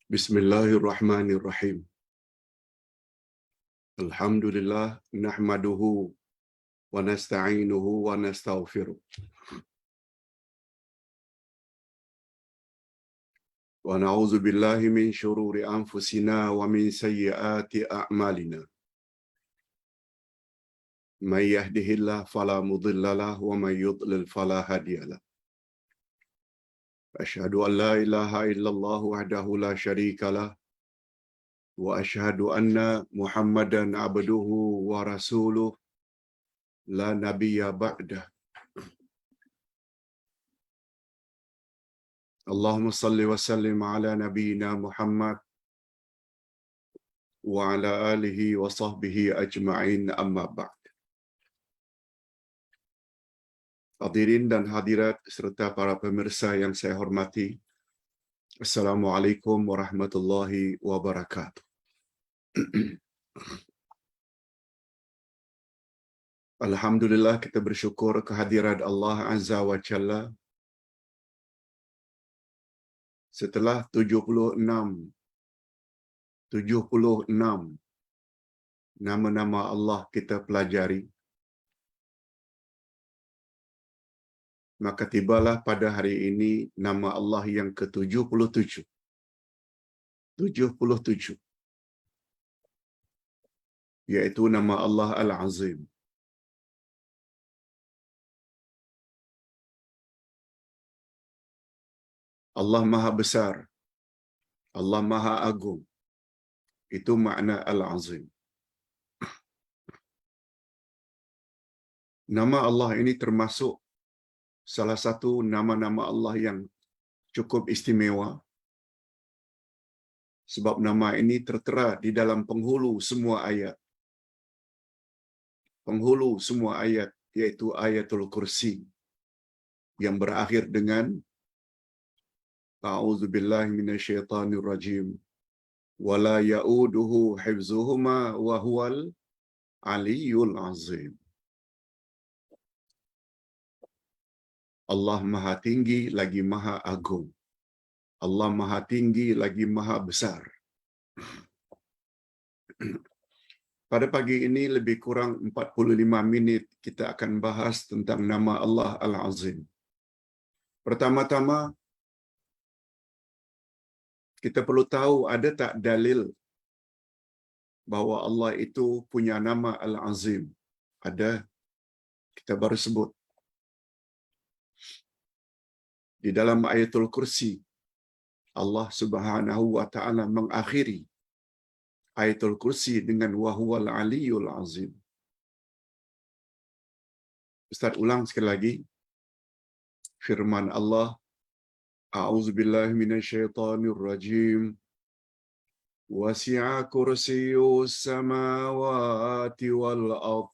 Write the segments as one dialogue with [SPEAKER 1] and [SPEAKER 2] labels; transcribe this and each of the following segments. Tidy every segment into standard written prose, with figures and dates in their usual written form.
[SPEAKER 1] Bismillahirrahmanirrahim. Alhamdulillah nahmaduhu wa nasta'inuhu wa nastaghfiruh. Wa na'udzu billahi min syururi anfusina wa min sayyiati a'malina. May yahdihillahu fala mudilla lahu wa may yudlil fala hadiyalah. Asyhadu an la ilaha illallah wahdahu la syarika lah wa asyhadu anna Muhammadan abduhu wa rasuluh la nabiyya ba'dah. Allahumma salli wa sallim ala nabiyyina Muhammad wa ala alihi wa sahbihi ajma'in, amma ba'd. Hadirin dan hadirat serta para pemirsa yang saya hormati, Assalamualaikum warahmatullahi wabarakatuh. Alhamdulillah, kita bersyukur kehadirat Allah Azza wa Jalla setelah 76 nama-nama Allah kita pelajari. Maka tibalah pada hari ini nama Allah yang ke-77. 77. Yaitu nama Allah Al-Azim. Allah Maha Besar. Allah Maha Agung. Itu makna Al-Azim. Nama Allah ini termasuk salah satu nama-nama Allah yang cukup istimewa. Sebab nama ini tertera di dalam penghulu semua ayat. Penghulu semua ayat, yaitu ayatul kursi, yang berakhir dengan A'udzubillahi minasyaitanirrajim. Wala ya'uduhu hifzuhuma wa huwal aliyyul azim. Allah Maha Tinggi lagi Maha Agung. Allah Maha Tinggi lagi Maha Besar. Pada pagi ini lebih kurang 45 minit kita akan bahas tentang nama Allah Al-Azim. Pertama-tama, kita perlu tahu ada tak dalil bahawa Allah itu punya nama Al-Azim. Ada, kita baru sebut. Di dalam ayatul kursi, Allah Subhanahu wa ta'ala mengakhiri ayatul kursi dengan wahuwal aliyul azim. Ustaz ulang sekali lagi. Firman Allah, A'udzubillahi minasyaitonirrajim. Wasi'a kursiyyus samawati wal ardh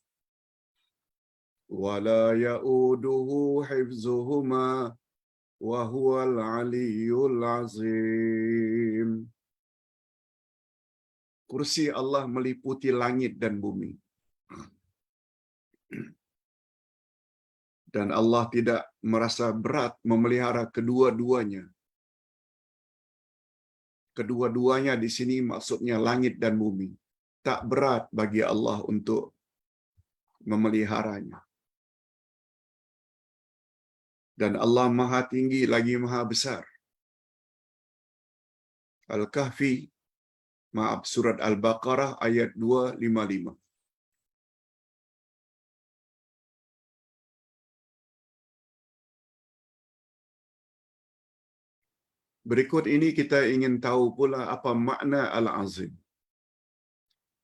[SPEAKER 1] wa la ya'uduhu hifzuhuma wa huwal aliyyul azim. Kursi Allah meliputi langit dan bumi. Dan Allah tidak merasa berat memelihara kedua-duanya. Kedua-duanya di sini maksudnya langit dan bumi. Tak berat bagi Allah untuk memeliharanya. Dan Allah Maha Tinggi lagi Maha Besar. Al-Kahfi, surat Al-Baqarah ayat 255. Berikut ini kita ingin tahu pula apa makna Al-Azim.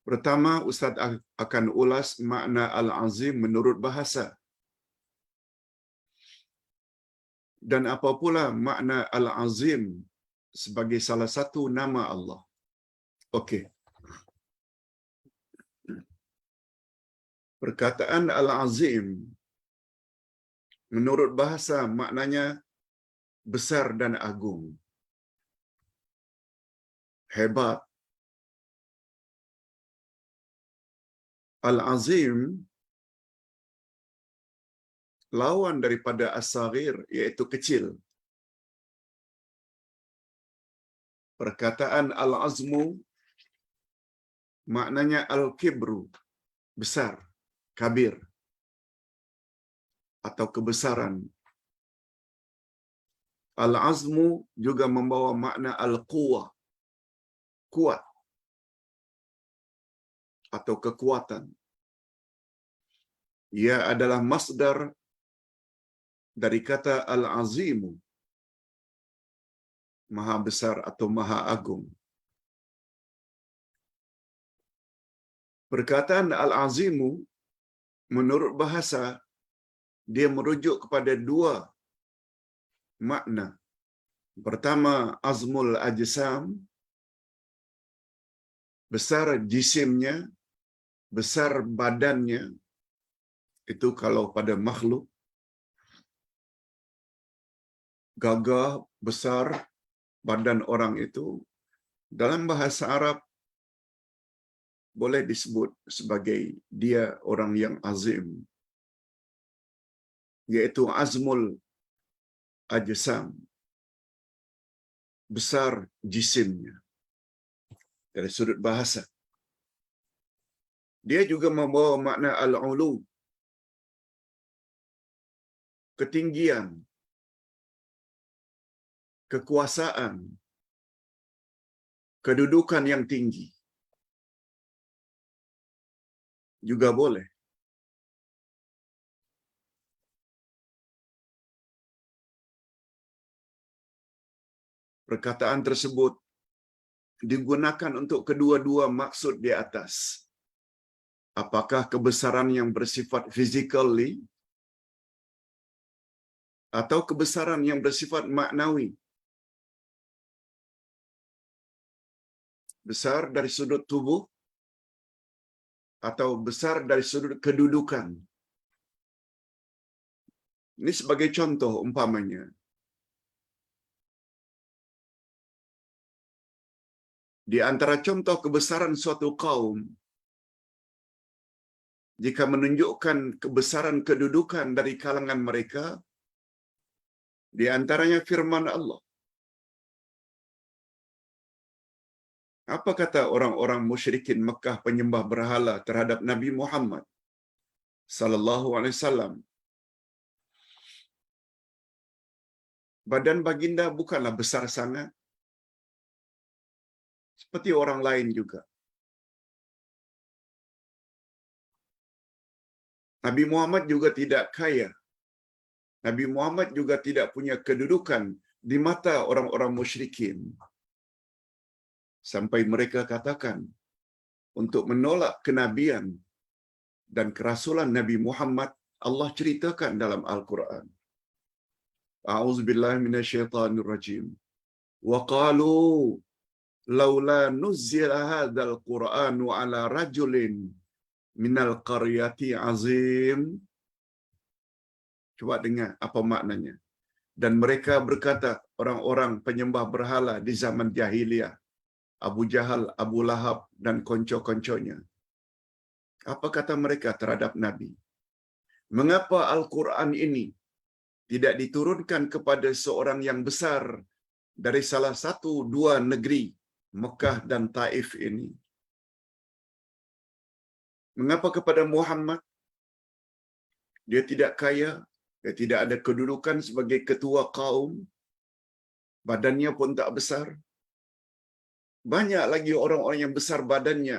[SPEAKER 1] Pertama, Ustaz akan ulas makna Al-Azim menurut bahasa. Dan apa pula makna Al-Azim sebagai salah satu nama Allah. Okey. Perkataan Al-Azim menurut bahasa maknanya besar dan agung. Hebat. Al-Azim lawan daripada As-Saghir, iaitu kecil. Perkataan al-azmu maknanya al-kibru, besar, kabir, atau kebesaran. Al-azmu juga membawa makna al-quwah, kuat atau kekuatan. Ia adalah masdar dari kata al-azimu, maha besar atau maha agung. Perkataan al-azimu menurut bahasa dia merujuk kepada dua makna. Pertama, azmul ajsam, besar jisimnya, besar badannya. Itu kalau pada makhluk. Gagah, besar badan orang itu dalam bahasa Arab boleh disebut sebagai dia orang yang azim, yaitu azmul ajsam, besar jisimnya. Dari sudut bahasa dia juga membawa makna al-ulu, ketinggian, kekuasaan, kedudukan yang tinggi. Juga boleh. Perkataan tersebut digunakan untuk kedua-dua maksud di atas. Apakah kebesaran yang bersifat physically atau kebesaran yang bersifat maknawi. Besar dari sudut tubuh atau besar dari sudut kedudukan. Ini sebagai contoh umpamanya. Di antara contoh kebesaran suatu kaum, jika menunjukkan kebesaran kedudukan dari kalangan mereka, di antaranya firman Allah. Apa kata orang-orang musyrikin Mekah penyembah berhala terhadap Nabi Muhammad sallallahu alaihi wasallam? Badan baginda bukanlah besar sangat seperti orang lain juga. Nabi Muhammad juga tidak kaya. Nabi Muhammad juga tidak punya kedudukan di mata orang-orang musyrikin. Sampai mereka katakan untuk menolak kenabian dan kerasulan Nabi Muhammad, Allah ceritakan dalam Al-Quran. A'udzubillahi minasyaitanir rajim. Wa qalu laula nuzzila hadzal Qur'anu ala rajulin minal qaryati azim. Coba dengar apa maknanya. Dan mereka berkata, orang-orang penyembah berhala di zaman jahiliyah, Abu Jahal, Abu Lahab dan konco-konconya. Apa kata mereka terhadap Nabi? Mengapa Al-Quran ini tidak diturunkan kepada seorang yang besar dari salah satu dua negeri, Mekah dan Taif ini? Mengapa kepada Muhammad? Dia tidak kaya, dia tidak ada kedudukan sebagai ketua kaum, badannya pun tak besar. Banyak lagi orang-orang yang besar badannya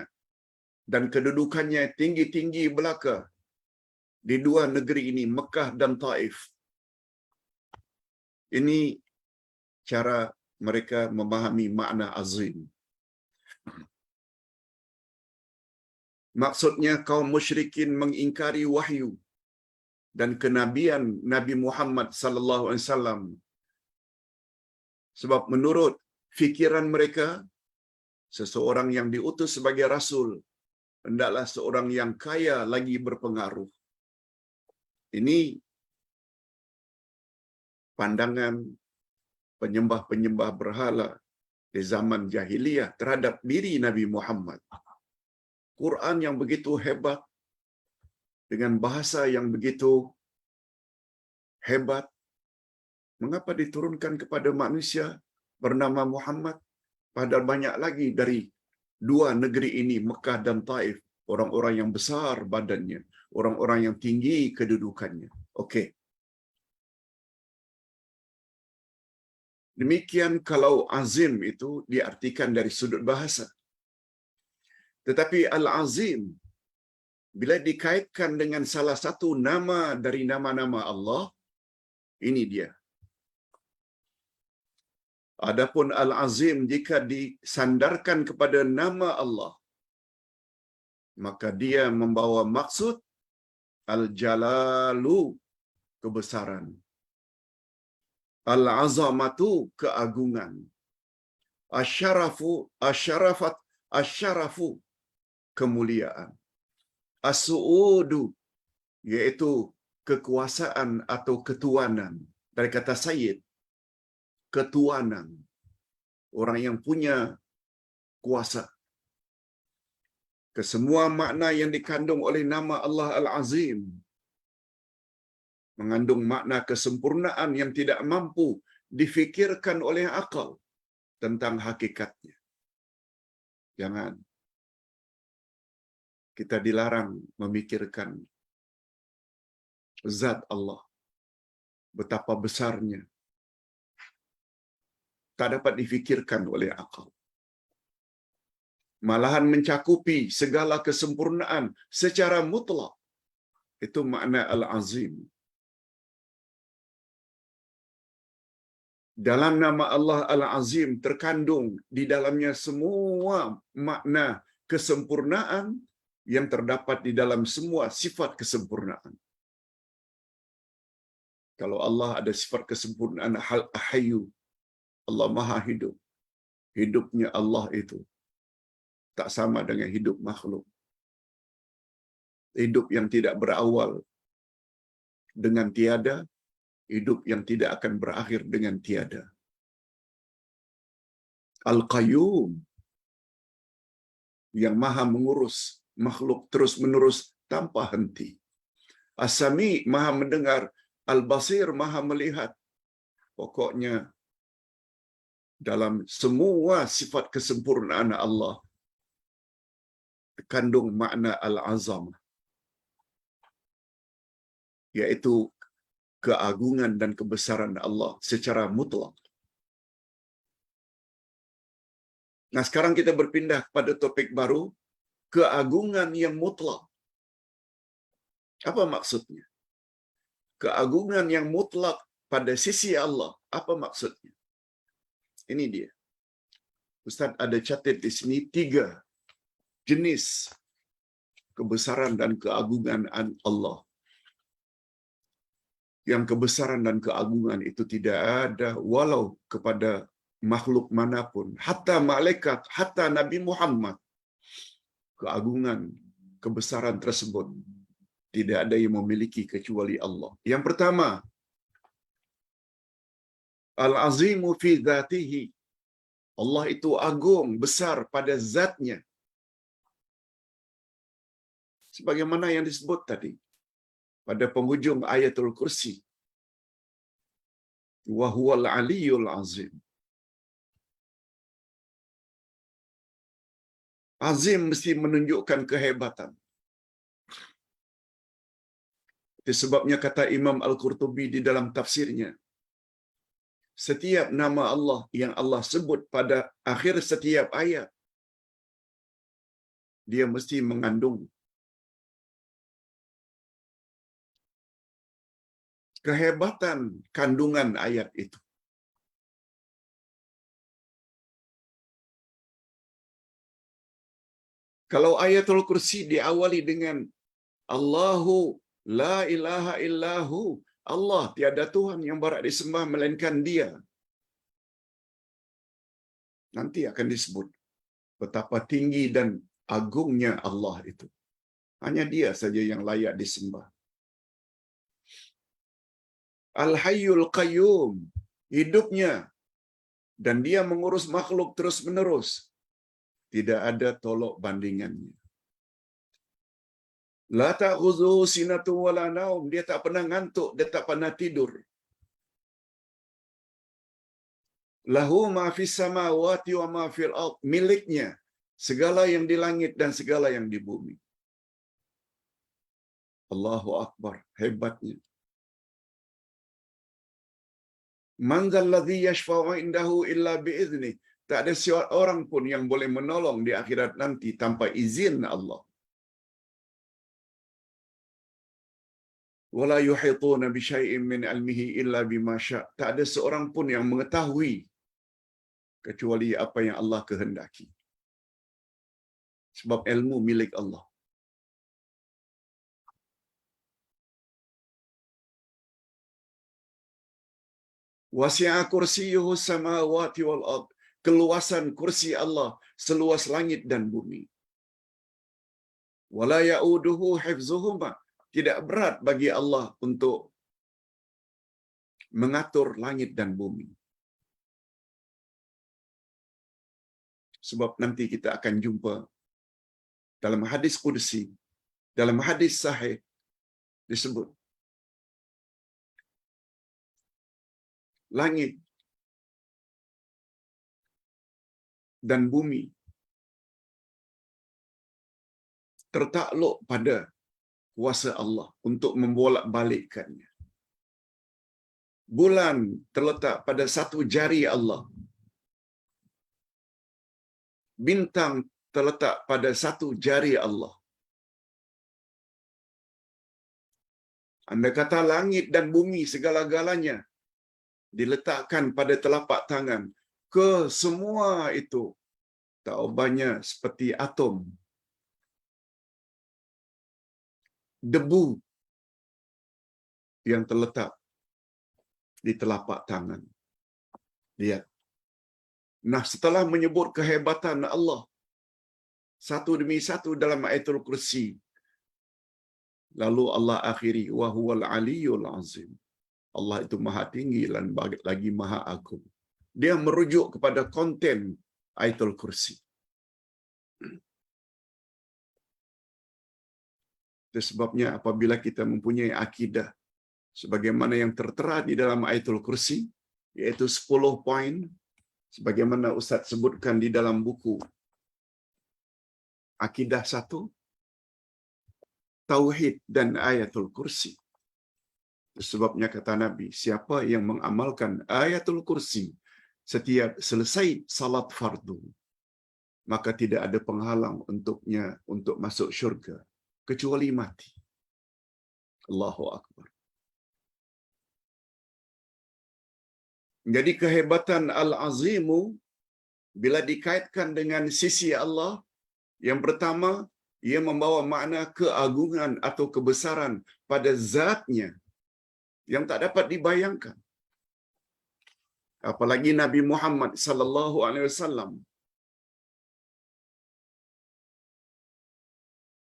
[SPEAKER 1] dan kedudukannya tinggi-tinggi belaka di dua negeri ini, Mekah dan Taif. Ini cara mereka memahami makna azim. Maksudnya kaum musyrikin mengingkari wahyu dan kenabian Nabi Muhammad sallallahu alaihi wasallam. Sebab menurut fikiran mereka, seseorang yang diutus sebagai rasul hendaklah seorang yang kaya lagi berpengaruh. Ini pandangan penyembah-penyembah berhala di zaman jahiliyah terhadap diri Nabi Muhammad. Quran yang begitu hebat, dengan bahasa yang begitu hebat, mengapa diturunkan kepada manusia bernama Muhammad? Padahal banyak lagi dari dua negeri ini, Mekah dan Taif, orang-orang yang besar badannya, orang-orang yang tinggi kedudukannya. Okey. Demikian kalau azim itu diartikan dari sudut bahasa. Tetapi al-azim bila dikaitkan dengan salah satu nama dari nama-nama Allah, ini dia. Adapun al-azim jika disandarkan kepada nama Allah, maka dia membawa maksud al-jalalu, kebesaran. Al-azamatu, keagungan. Asyarafu, asyarafat, asyarafu, kemuliaan. As-su'udu, iaitu kekuasaan atau ketuanan. Dari kata sayyid, ketuanan. Orang yang punya kuasa. Kesemua makna yang dikandung oleh nama Allah Al-Azim mengandung makna kesempurnaan yang tidak mampu difikirkan oleh akal tentang hakikatnya. Jangan. Kita dilarang memikirkan zat Allah, betapa besarnya. Tak dapat difikirkan oleh akal. Malahan mencakupi segala kesempurnaan secara mutlak. Itu makna Al-Azim. Dalam nama Allah Al-Azim terkandung di dalamnya semua makna kesempurnaan yang terdapat di dalam semua sifat kesempurnaan. Kalau Allah ada sifat kesempurnaan Al-Hayyu, Allah Maha Hidup. Hidupnya Allah itu tak sama dengan hidup makhluk. Hidup yang tidak berawal dengan tiada, hidup yang tidak akan berakhir dengan tiada. Al-Qayyum, yang maha mengurus makhluk terus-menerus tanpa henti. As-Sami, maha mendengar. Al-Basir, maha melihat. Pokoknya dalam semua sifat kesempurnaan Allah terkandung makna Al-Azamah, iaitu keagungan dan kebesaran Allah secara mutlak. Nah, sekarang kita berpindah pada topik baru, keagungan yang mutlak. Apa maksudnya? Keagungan yang mutlak pada sisi Allah, apa maksudnya? Ini dia. Ustaz ada catat di sini 3 jenis kebesaran dan keagungan Allah. Yang kebesaran dan keagungan itu tidak ada walau kepada makhluk manapun, hatta malaikat, hatta Nabi Muhammad. Keagungan, kebesaran tersebut tidak ada yang memiliki kecuali Allah. Yang pertama, Al-Azimu fi dzatihi. Allah itu agung, besar pada zatnya. Sebagaimana yang disebut tadi pada penghujung ayatul kursi. Wa huwal aliyyul azim. Azim mesti menunjukkan kehebatan. Itu sebabnya kata Imam Al-Qurtubi di dalam tafsirnya, setiap nama Allah yang Allah sebut pada akhir setiap ayat, dia mesti mengandung kehebatan kandungan ayat itu. Kalau ayatul kursi diawali dengan Allahu la ilaha illahu, Allah tiada Tuhan yang berhak disembah melainkan Dia, nanti akan disebut betapa tinggi dan agungnya Allah itu. Hanya Dia saja yang layak disembah. Al-Hayyul Qayyum, hidupnya dan Dia mengurus makhluk terus-menerus. Tidak ada tolok bandingannya. La ta'khudhuhu sinatun wa la naum, Dia tak pernah ngantuk, Dia tak pernah tidur. Lahu ma fis samawati wa ma fil ard, miliknya segala yang di langit dan segala yang di bumi. Allahu akbar, hebatnya. Man dzalladzi yashfa'u indahu illa bi'idznih. Tak ada seorang pun yang boleh menolong di akhirat nanti tanpa izin Allah. Wala yuhituna bi syai'in min ilmihi illa bima syaa'. Tak ada seorang pun yang mengetahui kecuali apa yang Allah kehendaki. Sebab ilmu milik Allah. Wasi'a kursiyyuhu samawati wal ard. Keluasan kursi Allah seluas langit dan bumi. Wala ya'uduhu hifzuhuma. Tidak berat bagi Allah untuk mengatur langit dan bumi. Sebab nanti kita akan jumpa dalam hadis qudsi, dalam hadis sahih disebut langit dan bumi tertakluk pada kuasa Allah untuk membolak-balikkannya. Bulan terletak pada satu jari Allah. Bintang terletak pada satu jari Allah. Anda kata langit dan bumi segala-galanya diletakkan pada telapak tangan. Kesemua itu taubahnya seperti atom. Debu yang terletak di telapak tangan. Lihat. Nah, setelah menyebut kehebatan Allah satu demi satu dalam ayatul kursi, lalu Allah akhiri wa huwal aliyyul azim. Allah itu maha tinggi dan lagi maha agung. Dia merujuk kepada konten ayatul kursi. Itu sebabnya apabila kita mempunyai akidah sebagaimana yang tertera di dalam ayatul kursi, yaitu 10 poin, sebagaimana Ustaz sebutkan di dalam buku Akidah 1, Tauhid dan Ayatul Kursi. Sebabnya kata Nabi, siapa yang mengamalkan Ayatul Kursi setiap selesai salat fardu, maka tidak ada penghalang untuknya untuk masuk syurga kecuali mati. Allahu Akbar. Jadi kehebatan Al-Azimu bila dikaitkan dengan sisi Allah, yang pertama, ia membawa makna keagungan atau kebesaran pada zatnya yang tak dapat dibayangkan. Apalagi Nabi Muhammad sallallahu alaihi wasallam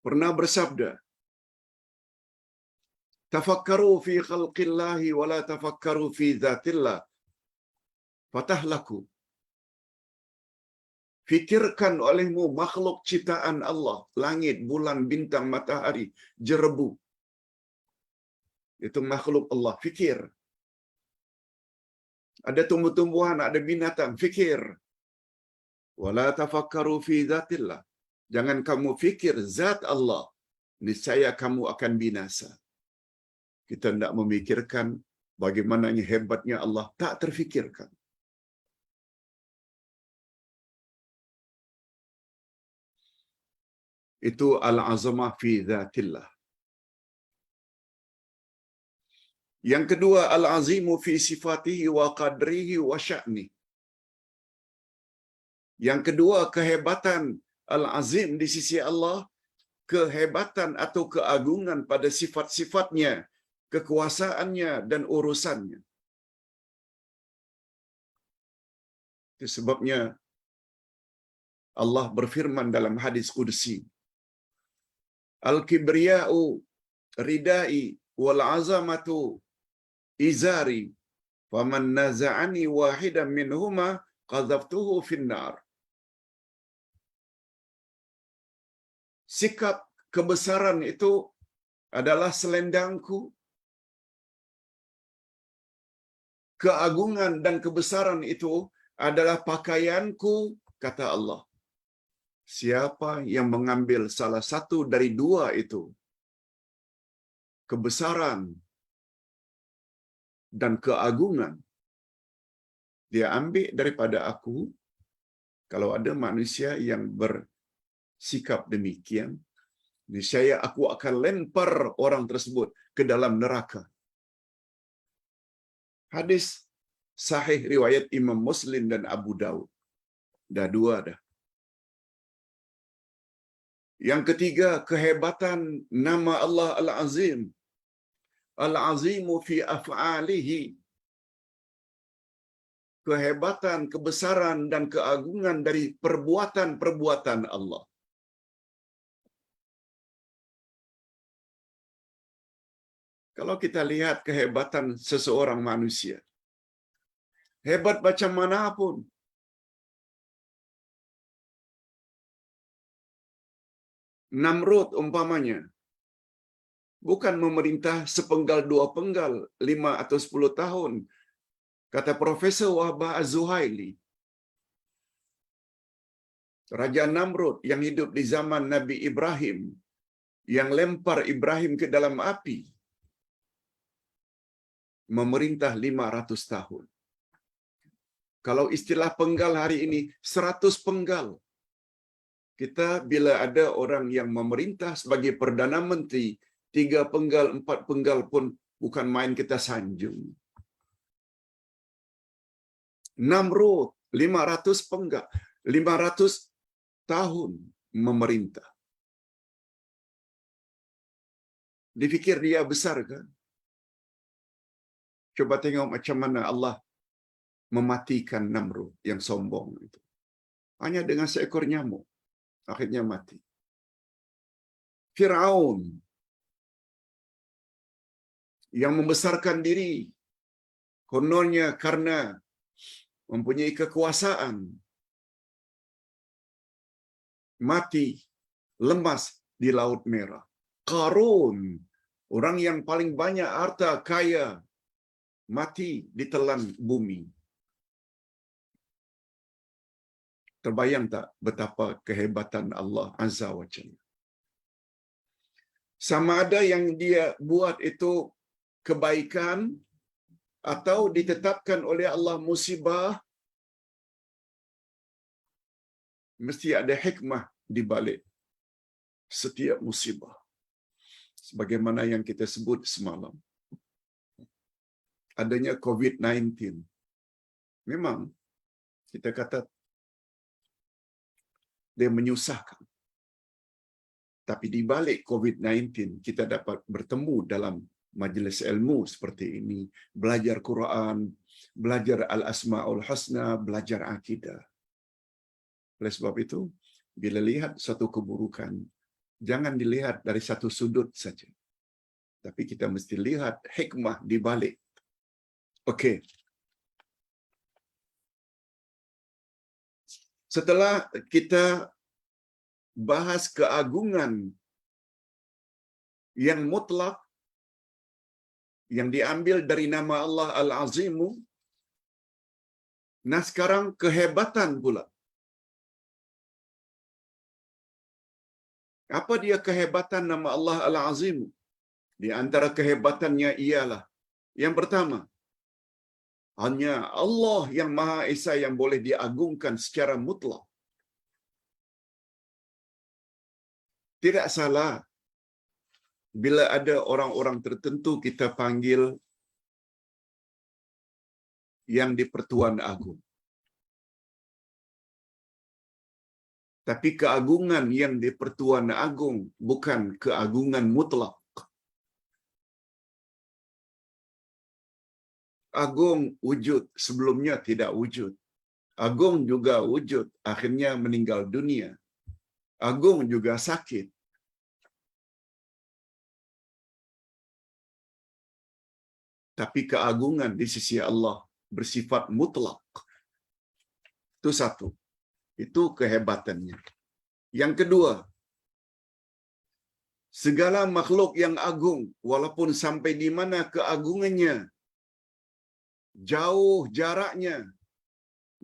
[SPEAKER 1] pernah bersabda, "Tafakkaru fi khalqillahi wa la tafakkaru fi dzatillah, fatahlaku." Fikirkan olehmu makhluk ciptaan Allah, langit, bulan, bintang, matahari, jerebu. Itu makhluk Allah, fikir. Ada tumbuh-tumbuhan, ada binatang, fikir. Wala tafakkaru fi dzatillah. Jangan kamu fikir zat Allah, niscaya kamu akan binasa. Kita tidak memikirkan bagaimana hebatnya Allah, tak terfikirkan. Itu al-azamah fi dzatillah. Yang kedua, al-azimu fi sifatihi wa qadrihi wa sya'ni. Yang kedua, kehebatan al-azim di sisi Allah, kehebatan atau keagungan pada sifat-sifatnya, kekuasaannya dan urusannya. Itu sebabnya Allah berfirman dalam hadis qudsi, "Al-kibriya'u ridai wal 'azamatu izari, faman naza'ani wahidan minhuma qadhaftuhu finnar." Sikap kebesaran itu adalah selendangku. Keagungan dan kebesaran itu adalah pakaianku, kata Allah. Siapa yang mengambil salah satu dari dua itu, kebesaran dan keagungan, dia ambil daripada aku. Kalau ada manusia yang bersikap demikian, niscaya aku akan lempar orang tersebut ke dalam neraka. Hadis sahih riwayat Imam Muslim dan Abu Daud. Dah dua dah. Yang ketiga, kehebatan nama Allah Al-Azim. Al-Azimu fi af'alihi. Kehebatan, kebesaran dan keagungan dari perbuatan-perbuatan Allah. Kalau kita lihat kehebatan seseorang manusia, hebat macam manapun, Namrud umpamanya, bukan memerintah sepenggal dua penggal, 5 atau 10 tahun. Kata Profesor Wahbah Az-Zuhaili, Raja Namrud yang hidup di zaman Nabi Ibrahim, yang lempar Ibrahim ke dalam api, memerintah 500 tahun. Kalau istilah penggal hari ini, 100 penggal. Kita bila ada orang yang memerintah sebagai Perdana Menteri, 3 penggal, 4 penggal pun bukan main kita sanjung. Namrud, 500 penggal, 500 tahun memerintah. Dipikir dia besar kan? Coba tengok macam mana Allah mematikan Namrud yang sombong itu. Hanya dengan seekor nyamuk. Akhirnya mati. Firaun yang membesarkan diri, kononnya karena mempunyai kekuasaan, mati, lemas di Laut Merah. Qarun, orang yang paling banyak harta kaya, mati ditelan bumi. Terbayang tak betapa kehebatan Allah Azza wa Jalla? Sama ada yang dia buat itu kebaikan atau ditetapkan oleh Allah musibah, mesti ada hikmah di balik setiap musibah. Sebagaimana yang kita sebut semalam, adanya COVID-19. Memang kita kata dia menyusahkan. Tapi di balik COVID-19, kita dapat bertemu dalam majlis ilmu seperti ini, belajar Quran, belajar Al-Asma'ul Husna, belajar akidah. Oleh sebab itu, bila lihat satu keburukan, jangan dilihat dari satu sudut saja. Tapi kita mesti lihat hikmah di balik. Okey. Setelah kita bahas keagungan yang mutlak, yang diambil dari nama Allah Al-Azimu, nah sekarang kehebatan pula. Apa dia kehebatan nama Allah Al-Azimu? Di antara kehebatannya ialah, yang pertama, hanya Allah yang Maha Esa yang boleh diagungkan secara mutlak. Tidak salah bila ada orang-orang tertentu kita panggil yang di-Pertuan Agung. Tapi keagungan yang di-Pertuan Agung bukan keagungan mutlak. Agung wujud, sebelumnya tidak wujud. Agung juga wujud, akhirnya meninggal dunia. Agung juga sakit. Tapi keagungan di sisi Allah bersifat mutlak. Itu satu. Itu kehebatannya. Yang kedua, segala makhluk yang agung, walaupun sampai di mana keagungannya, jauh jaraknya,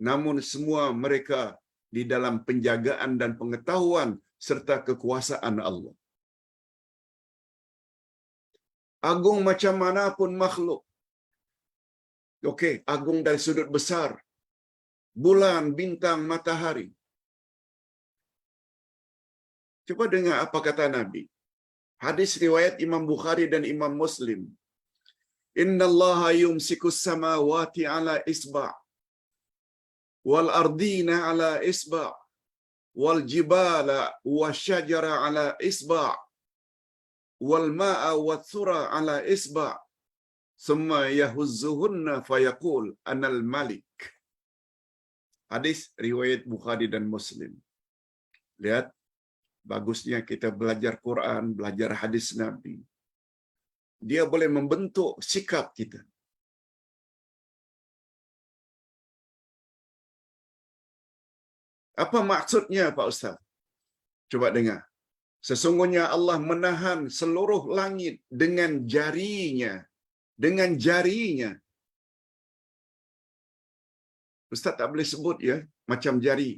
[SPEAKER 1] namun semua mereka di dalam penjagaan dan pengetahuan serta kekuasaan Allah. Agung macam mana pun makhluk. Okey, agung dari sudut besar. Bulan, bintang, matahari. Coba dengar apa kata Nabi. Hadis riwayat Imam Bukhari dan Imam Muslim. Innallaha yumsikus samawati ala isba' wal ardina ala isba' wal jibala wasyajara ala isba' wal ma'a wathura ala isba' thumma yahuzzuhunna fayaqul anal malik. Hadis riwayat Bukhari dan Muslim. Lihat, bagusnya kita belajar Quran, belajar hadis Nabi. Dia boleh membentuk sikap kita. Apa maksudnya Pak Ustaz? Coba dengar. Sesungguhnya Allah menahan seluruh langit dengan jarinya. Dengan jarinya. Ustaz tak boleh sebut ya, macam jari.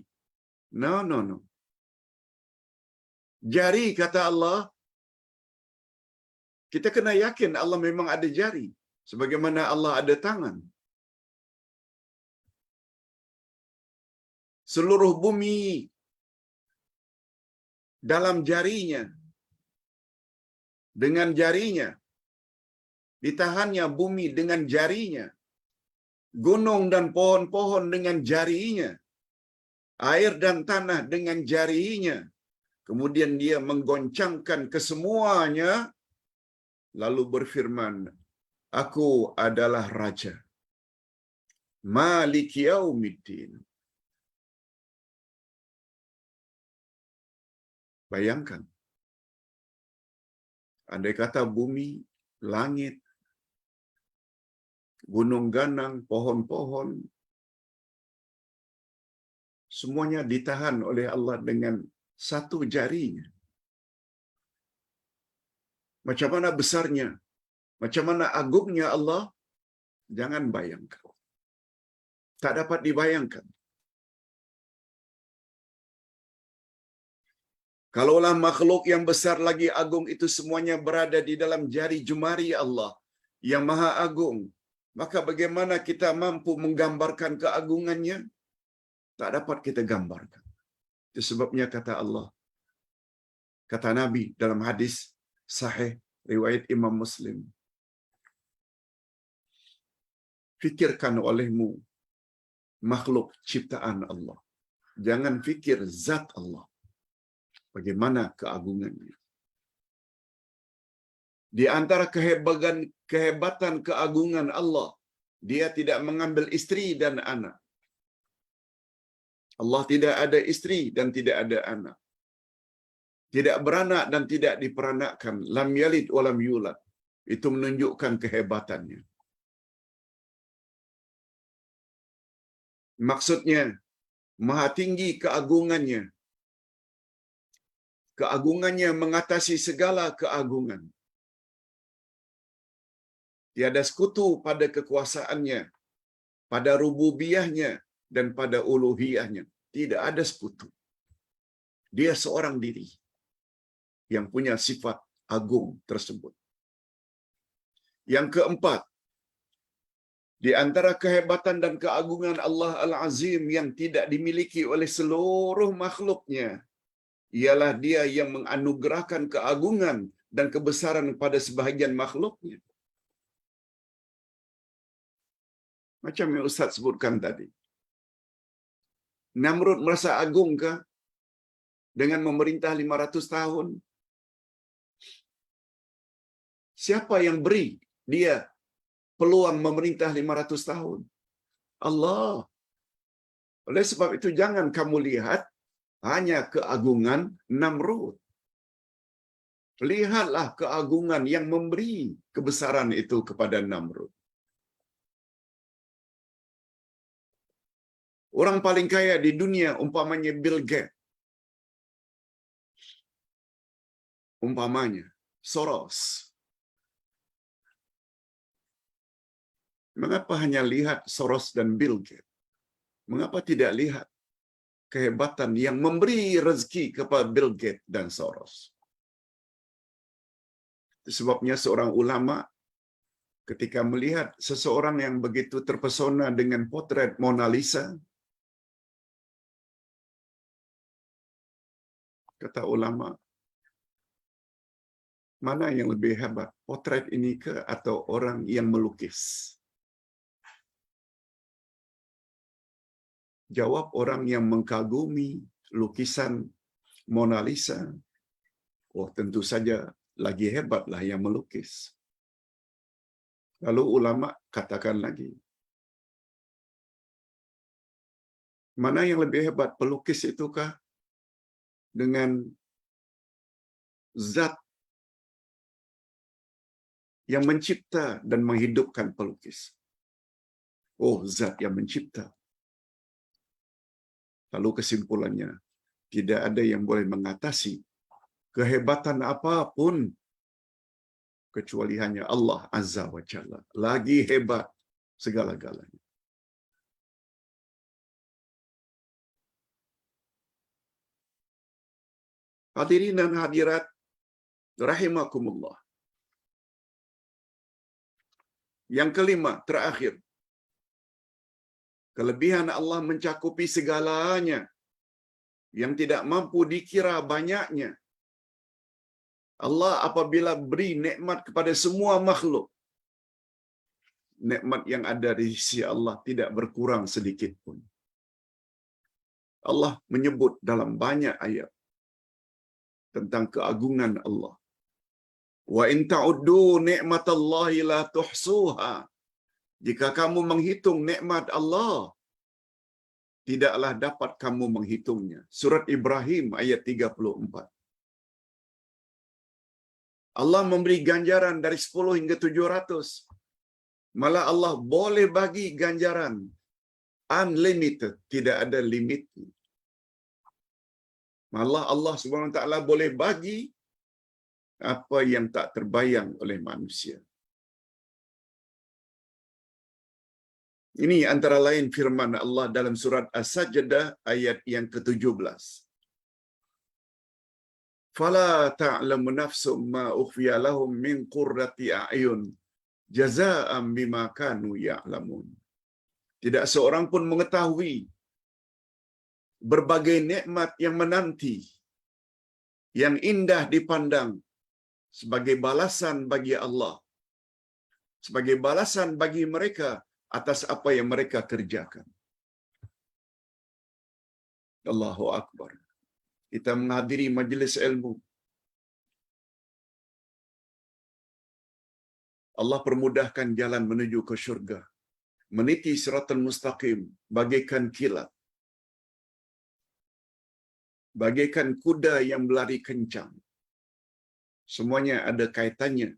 [SPEAKER 1] No. Jari kata Allah, kita kena yakin Allah memang ada jari. Sebagaimana Allah ada tangan. Seluruh bumi dalam jarinya. Dengan jarinya. Ditahannya bumi dengan jarinya. Gunung dan pohon-pohon dengan jarinya. Air dan tanah dengan jarinya. Kemudian dia menggoncangkan kesemuanya. Lalu berfirman, Aku adalah Raja. Malik Yaumiddin. Bayangkan. Andai kata bumi, langit, gunung ganang, pohon-pohon, semuanya ditahan oleh Allah dengan satu jarinya. Macam mana besarnya, macam mana agungnya Allah, jangan bayangkan. Tak dapat dibayangkan. Kalaulah makhluk yang besar lagi agung itu semuanya berada di dalam jari jemari Allah yang maha agung, maka bagaimana kita mampu menggambarkan keagungannya? Tak dapat kita gambarkan. Itu sebabnya kata Allah, kata Nabi dalam hadis sahih riwayat Imam Muslim, fikirkan olehmu makhluk ciptaan Allah. Jangan fikir zat Allah. Bagaimana keagungannya. Di antara kehebatan keagungan Allah, dia tidak mengambil istri dan anak. Allah tidak ada istri dan tidak ada anak. Tidak beranak dan tidak diperanakkan. Lam yalid wa lam yulad. Itu menunjukkan kehebatannya. Maksudnya, maha tinggi keagungannya. Keagungannya mengatasi segala keagungan. Tiada sekutu pada kekuasaannya, pada rububiyahnya dan pada uluhiyahnya. Tidak ada sekutu. Dia seorang diri yang punya sifat agung tersebut. Yang keempat, di antara kehebatan dan keagungan Allah Al-Azim yang tidak dimiliki oleh seluruh makhluknya, ialah dia yang menganugerahkan keagungan dan kebesaran pada sebahagian makhluknya. Macam yang Ustaz sebutkan tadi. Namrud merasa agung ke dengan memerintah 500 tahun? Siapa yang beri dia peluang memerintah 500 tahun? Allah. Oleh sebab itu jangan kamu lihat hanya keagungan Namrud. Lihatlah keagungan yang memberi kebesaran itu kepada Namrud. Orang paling kaya di dunia umpamanya Bill Gates. Umpamanya Soros. Mengapa hanya lihat Soros dan Bill Gates? Mengapa tidak lihat kehebatan yang memberi rezeki kepada Bill Gates dan Soros? Sebabnya seorang ulama ketika melihat seseorang yang begitu terpesona dengan potret Mona Lisa, kata ulama, mana yang lebih hebat, potret ini ke atau orang yang melukis? Jawab orang yang mengagumi lukisan Mona Lisa, oh tentu saja lagi hebatlah yang melukis. Lalu ulama katakan lagi, mana yang lebih hebat, pelukis itukah dengan zat yang mencipta dan menghidupkan pelukis? Oh, zat yang mencipta. Lalu kesimpulannya, tidak ada yang boleh mengatasi kehebatan apapun kecuali hanya Allah Azza wa Jalla. Lagi hebat segala-galanya. Hadirin dan hadirat rahimakumullah. Yang kelima, terakhir, kelebihan Allah mencakupi segalanya yang tidak mampu dikira banyaknya. Allah apabila beri nikmat kepada semua makhluk, nikmat yang ada di sisi Allah tidak berkurang sedikit pun. Allah menyebut dalam banyak ayat tentang keagungan Allah. Wa in ta'uddu ni'matallahi la tuhsuha. Jika kamu menghitung nikmat Allah, tidaklah dapat kamu menghitungnya. Surat Ibrahim ayat 34. Allah memberi ganjaran dari 10 hingga 700. Malah Allah boleh bagi ganjaran unlimited, tidak ada limit. Malah Allah Subhanahu wa taala boleh bagi apa yang tak terbayang oleh manusia. Ini antara lain firman Allah dalam surat As-Sajdah ayat yang ke-17. Fala ta'lamu nafsum ma ukhfiya lahum min qurrati a'yun jazaa'an bima kanu ya'lamun. Tidak seorang pun mengetahui berbagai nikmat yang menanti, yang indah dipandang sebagai balasan bagi Allah, sebagai balasan bagi mereka atas apa yang mereka kerjakan. Allahu Akbar. Kita menghadiri majlis ilmu. Allah permudahkan jalan menuju ke syurga. Meniti siratal mustaqim bagaikan kilat. Bagaikan kuda yang berlari kencang. Semuanya ada kaitannya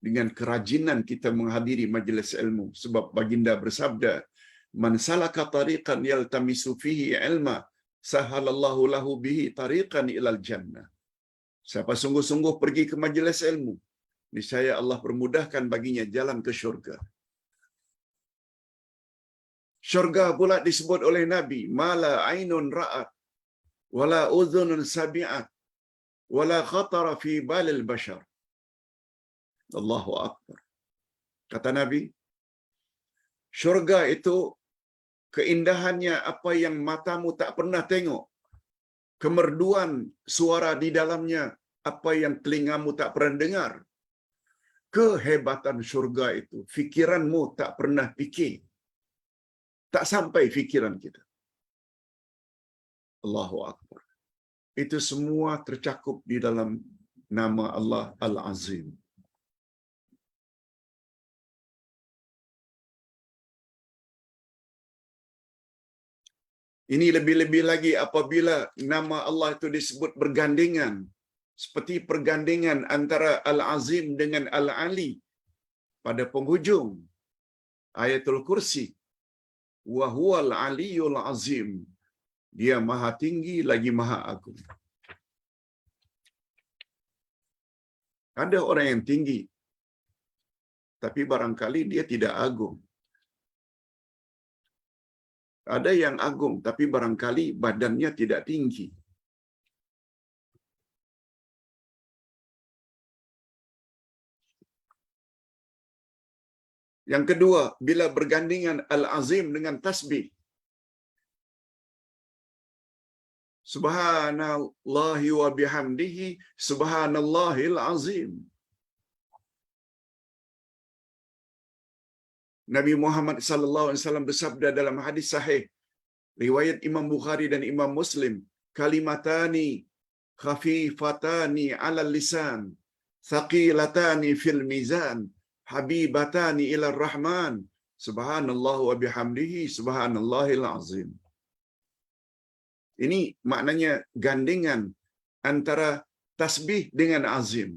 [SPEAKER 1] dengan kerajinan kita menghadiri majlis ilmu. Sebab baginda bersabda, "Man salaka tariqan yaltamisu fihi ilma, sahalallahu lahu bihi tariqan ilal jannah." Siapa sungguh-sungguh pergi ke majlis ilmu, niscaya Allah permudahkan baginya jalan ke syurga. Syurga pula disebut oleh Nabi, "Mala ainun ra'at, wala udhunun sabi'at, wala khatara fi balil bashar." Allahu Akbar. Kata Nabi, syurga itu keindahannya apa yang matamu tak pernah tengok. Kemerduan suara di dalamnya apa yang telingamu tak pernah dengar. Kehebatan syurga itu fikiranmu tak pernah fikir. Tak sampai fikiran kita. Allahu Akbar. Itu semua tercakup di dalam nama Allah Al-Azim. Ini lebih-lebih lagi apabila nama Allah itu disebut bergandengan. Seperti pergandengan antara Al-Azim dengan Al-Ali pada penghujung Ayatul Kursi. Wa huwal aliyul azim. Dia maha tinggi lagi maha agung. Ada orang yang tinggi, tapi barangkali dia tidak agung. Ada yang agung tapi barangkali badannya tidak tinggi. Yang kedua, bila bergandingan al-azim dengan tasbih. Subhanallahi wa bihamdihi subhanallahil azim. Nabi Muhammad sallallahu alaihi wasallam bersabda dalam hadis sahih riwayat Imam Bukhari dan Imam Muslim, kalimatani khafifatani 'alal lisan, thaqilatani fil mizan, habibatani ila rahman, subhanallah wa bihamdihi subhanallahil azim. Ini maknanya gandingan antara tasbih dengan azim.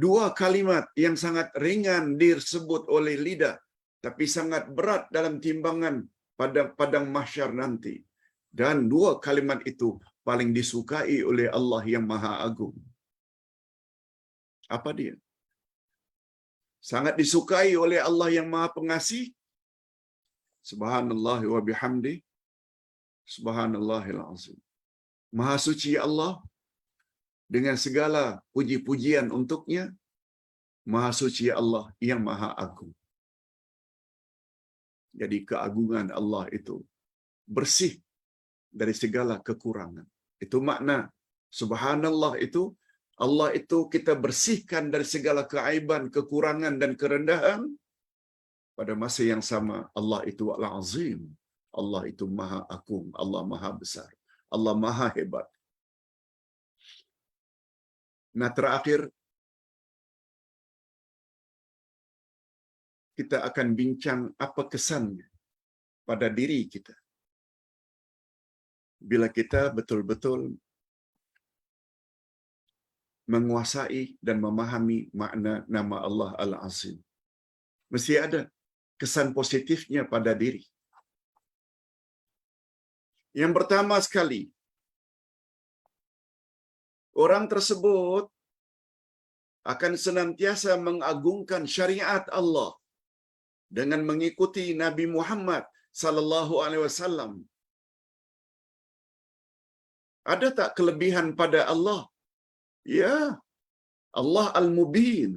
[SPEAKER 1] Dua kalimat yang sangat ringan disebut oleh lidah, tapi sangat berat dalam timbangan pada padang mahsyar nanti. Dan dua kalimat itu paling disukai oleh Allah yang Maha Agung. Apa dia? Sangat disukai oleh Allah yang Maha Pengasih. Subhanallah wa bihamdi subhanallahil azim. Maha suci Allah dengan segala puji-pujian untuknya. Maha suci Allah yang Maha Agung. Jadi keagungan Allah itu bersih dari segala kekurangan. Itu makna subhanallah itu, Allah itu kita bersihkan dari segala keaiban, kekurangan dan kerendahan. Pada masa yang sama Allah itu al-azim. Allah itu Maha Agung, Allah Maha Besar, Allah Maha Hebat. Nah, terakhir kita akan bincang apa kesannya pada diri kita bila kita betul-betul menguasai dan memahami makna nama Allah Al-Azim. Mesti ada kesan positifnya pada diri. Yang pertama sekali, orang tersebut akan senantiasa mengagungkan syariat Allah dengan mengikuti Nabi Muhammad sallallahu alaihi wasallam. Ada tak kelebihan pada Allah? Ya, Allah Al-Mubin,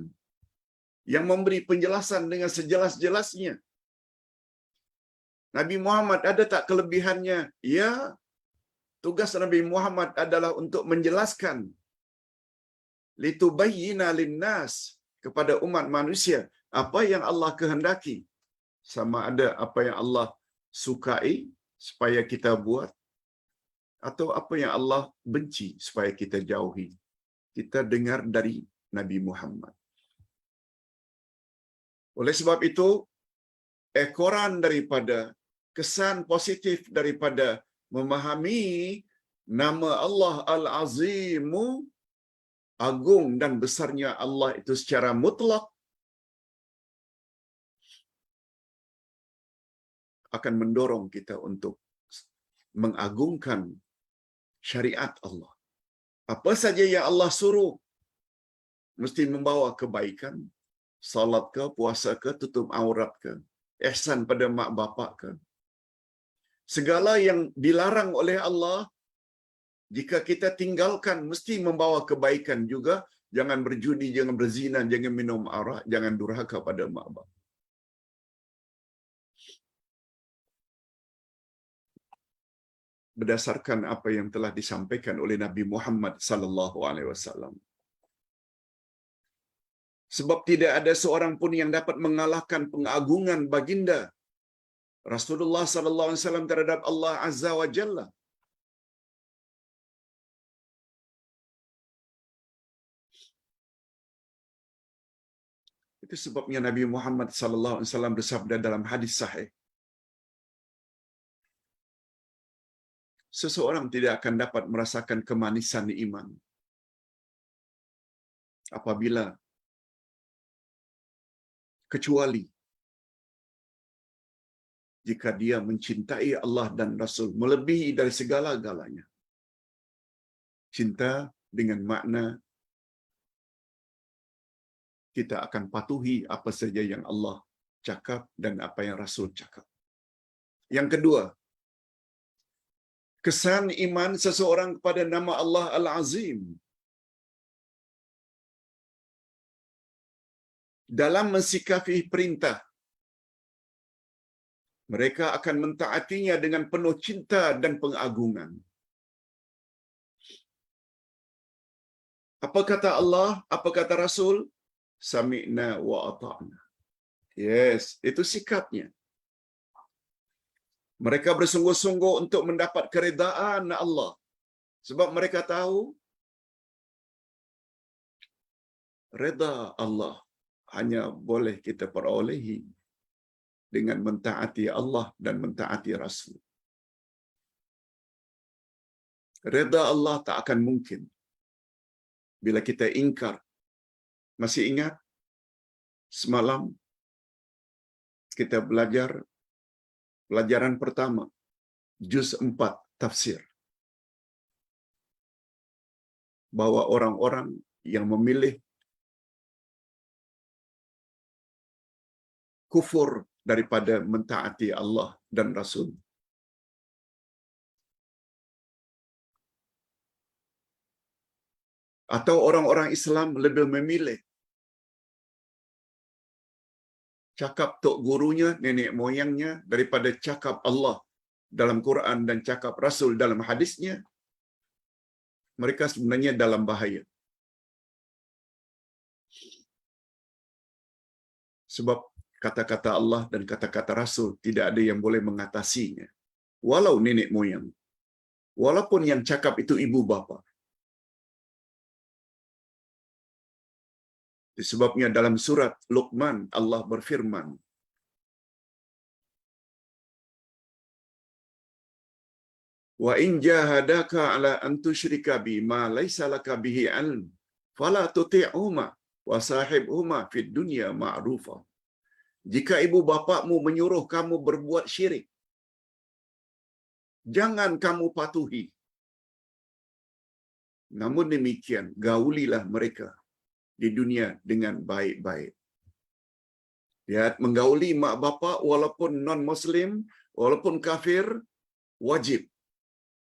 [SPEAKER 1] yang memberi penjelasan dengan sejelas-jelasnya. Nabi Muhammad ada tak kelebihannya? Ya, tugas Nabi Muhammad adalah untuk menjelaskan, litubayyina linnas, kepada umat manusia apa yang Allah kehendaki, sama ada apa yang Allah sukai supaya kita buat, atau apa yang Allah benci supaya kita jauhi. Kita dengar dari Nabi Muhammad. Oleh sebab itu, ekoran daripada kesan positif daripada memahami nama Allah Al-Azimu, agung dan besarnya Allah itu secara mutlak, akan mendorong kita untuk mengagungkan syariat Allah. Apa saja yang Allah suruh mesti membawa kebaikan. Salat ke, puasa ke, tutup aurat ke, ihsan pada mak bapak ke. Segala yang dilarang oleh Allah, jika kita tinggalkan, mesti membawa kebaikan juga. Jangan berjudi, jangan berzina, jangan minum arak, jangan durhaka pada mak bapak. Berdasarkan apa yang telah disampaikan oleh Nabi Muhammad sallallahu alaihi wasallam. Sebab tidak ada seorang pun yang dapat mengalahkan pengagungan baginda Rasulullah sallallahu alaihi wasallam terhadap Allah Azza wa Jalla. Itu sebabnya Nabi Muhammad sallallahu alaihi wasallam bersabda dalam hadis sahih, seseorang tidak akan dapat merasakan kemanisan iman apabila kecuali jika dia mencintai Allah dan Rasul melebihi dari segala-galanya. Cinta dengan makna kita akan patuhi apa saja yang Allah cakap dan apa yang Rasul cakap. Yang kedua, kesan iman seseorang kepada nama Allah Al-Azim. Dalam mensikapi perintah, mereka akan mentaatinya dengan penuh cinta dan pengagungan. Apa kata Allah? Apa kata Rasul? Sami'na wa ata'na. Yes, itu sikapnya. Mereka bersungguh-sungguh untuk mendapat keredaan Allah. Sebab mereka tahu reda Allah hanya boleh kita perolehi dengan mentaati Allah dan mentaati Rasul. Reda Allah tak akan mungkin bila kita ingkar. Masih ingat semalam kita belajar pelajaran pertama, juz 4 tafsir, bahwa orang-orang yang memilih kufur daripada mentaati Allah dan Rasul, atau orang-orang Islam lebih memilih cakap tok gurunya, nenek moyangnya daripada cakap Allah dalam Quran dan cakap Rasul dalam hadisnya, mereka sebenarnya dalam bahaya. Sebab kata-kata Allah dan kata-kata Rasul tidak ada yang boleh mengatasinya. Walau nenek moyang, walaupun yang cakap itu ibu bapa. Sebabnya dalam surat Luqman Allah berfirman, wa in jahadaka ala an tusyrika bi ma laysa laka bihi ilm fala tuti'huma wa sahibhuma fid dunya ma'rufa. Jika ibu bapakmu menyuruh kamu berbuat syirik, jangan kamu patuhi. Namun demikian, gaulilah mereka di dunia dengan baik-baik. Lihat, menggauli mak bapak walaupun non-Muslim, walaupun kafir, wajib.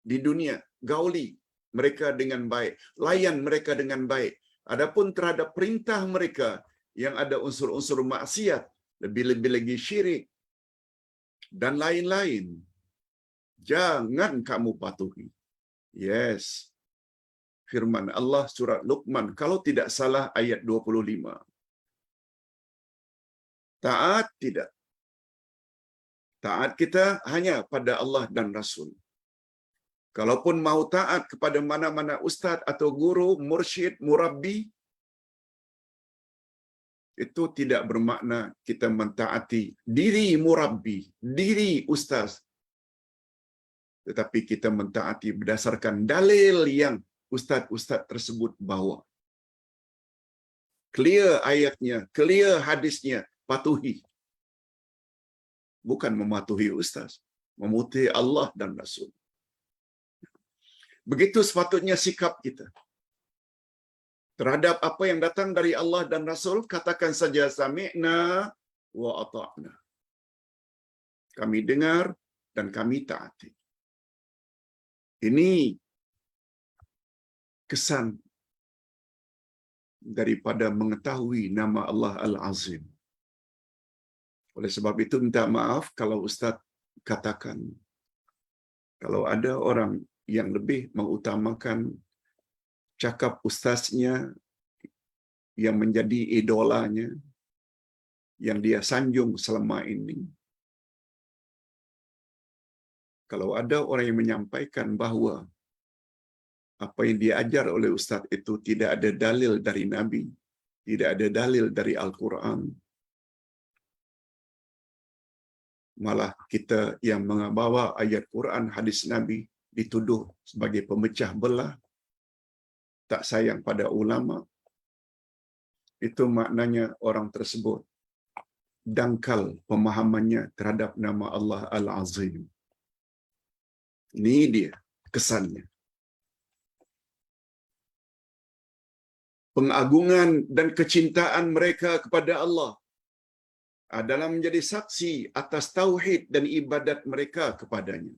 [SPEAKER 1] Di dunia, gauli mereka dengan baik. Layan mereka dengan baik. Adapun terhadap perintah mereka yang ada unsur-unsur maksiat, lebih-lebih lagi syirik, dan lain-lain, jangan kamu patuhi. Yes. Firman Allah surat Luqman, kalau tidak salah ayat 25. Taat tidak. Taat kita hanya pada Allah dan Rasul. Kalaupun mau taat kepada mana-mana ustaz atau guru, mursyid, murabbi, itu tidak bermakna kita mentaati diri murabbi, diri ustaz. Tetapi kita mentaati berdasarkan dalil yang ustaz-ustaz tersebut bawa. Clear ayatnya, clear hadisnya, patuhi. Bukan mematuhi ustaz, mematuhi Allah dan Rasul. Begitu sepatutnya sikap kita terhadap apa yang datang dari Allah dan Rasul. Katakan saja sami'na wa ata'na. Kami dengar dan kami taati. Ini kesan daripada mengetahui nama Allah Al-Azim. Oleh sebab itu minta maaf kalau Ustaz katakan, kalau ada orang yang lebih mengutamakan cakap ustaznya yang menjadi idolanya, yang dia sanjung selama ini. Kalau ada orang yang menyampaikan bahawa apa yang diajar oleh ustaz itu tidak ada dalil dari Nabi, tidak ada dalil dari Al-Quran, malah kita yang membawa ayat Quran, hadis Nabi dituduh sebagai pemecah belah, tak sayang pada ulama, itu maknanya orang tersebut dangkal pemahamannya terhadap nama Allah Al-Azim. Ini dia kesannya. Pengagungan dan kecintaan mereka kepada Allah adalah menjadi saksi atas tauhid dan ibadat mereka kepadanya.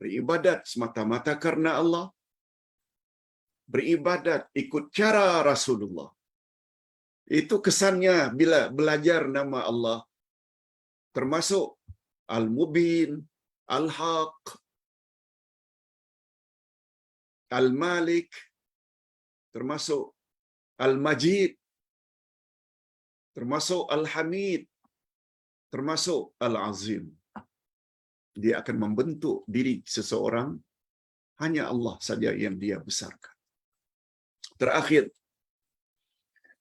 [SPEAKER 1] Beribadat semata-mata karena Allah, beribadat ikut cara Rasulullah. Itu kesannya bila belajar nama Allah, termasuk Al-Mubin, Al-Haq, Al-Malik, termasuk Al-Majid, termasuk Al-Hamid, termasuk Al-Azim. Dia akan membentuk diri seseorang, hanya Allah saja yang dia besarkan. Terakhir,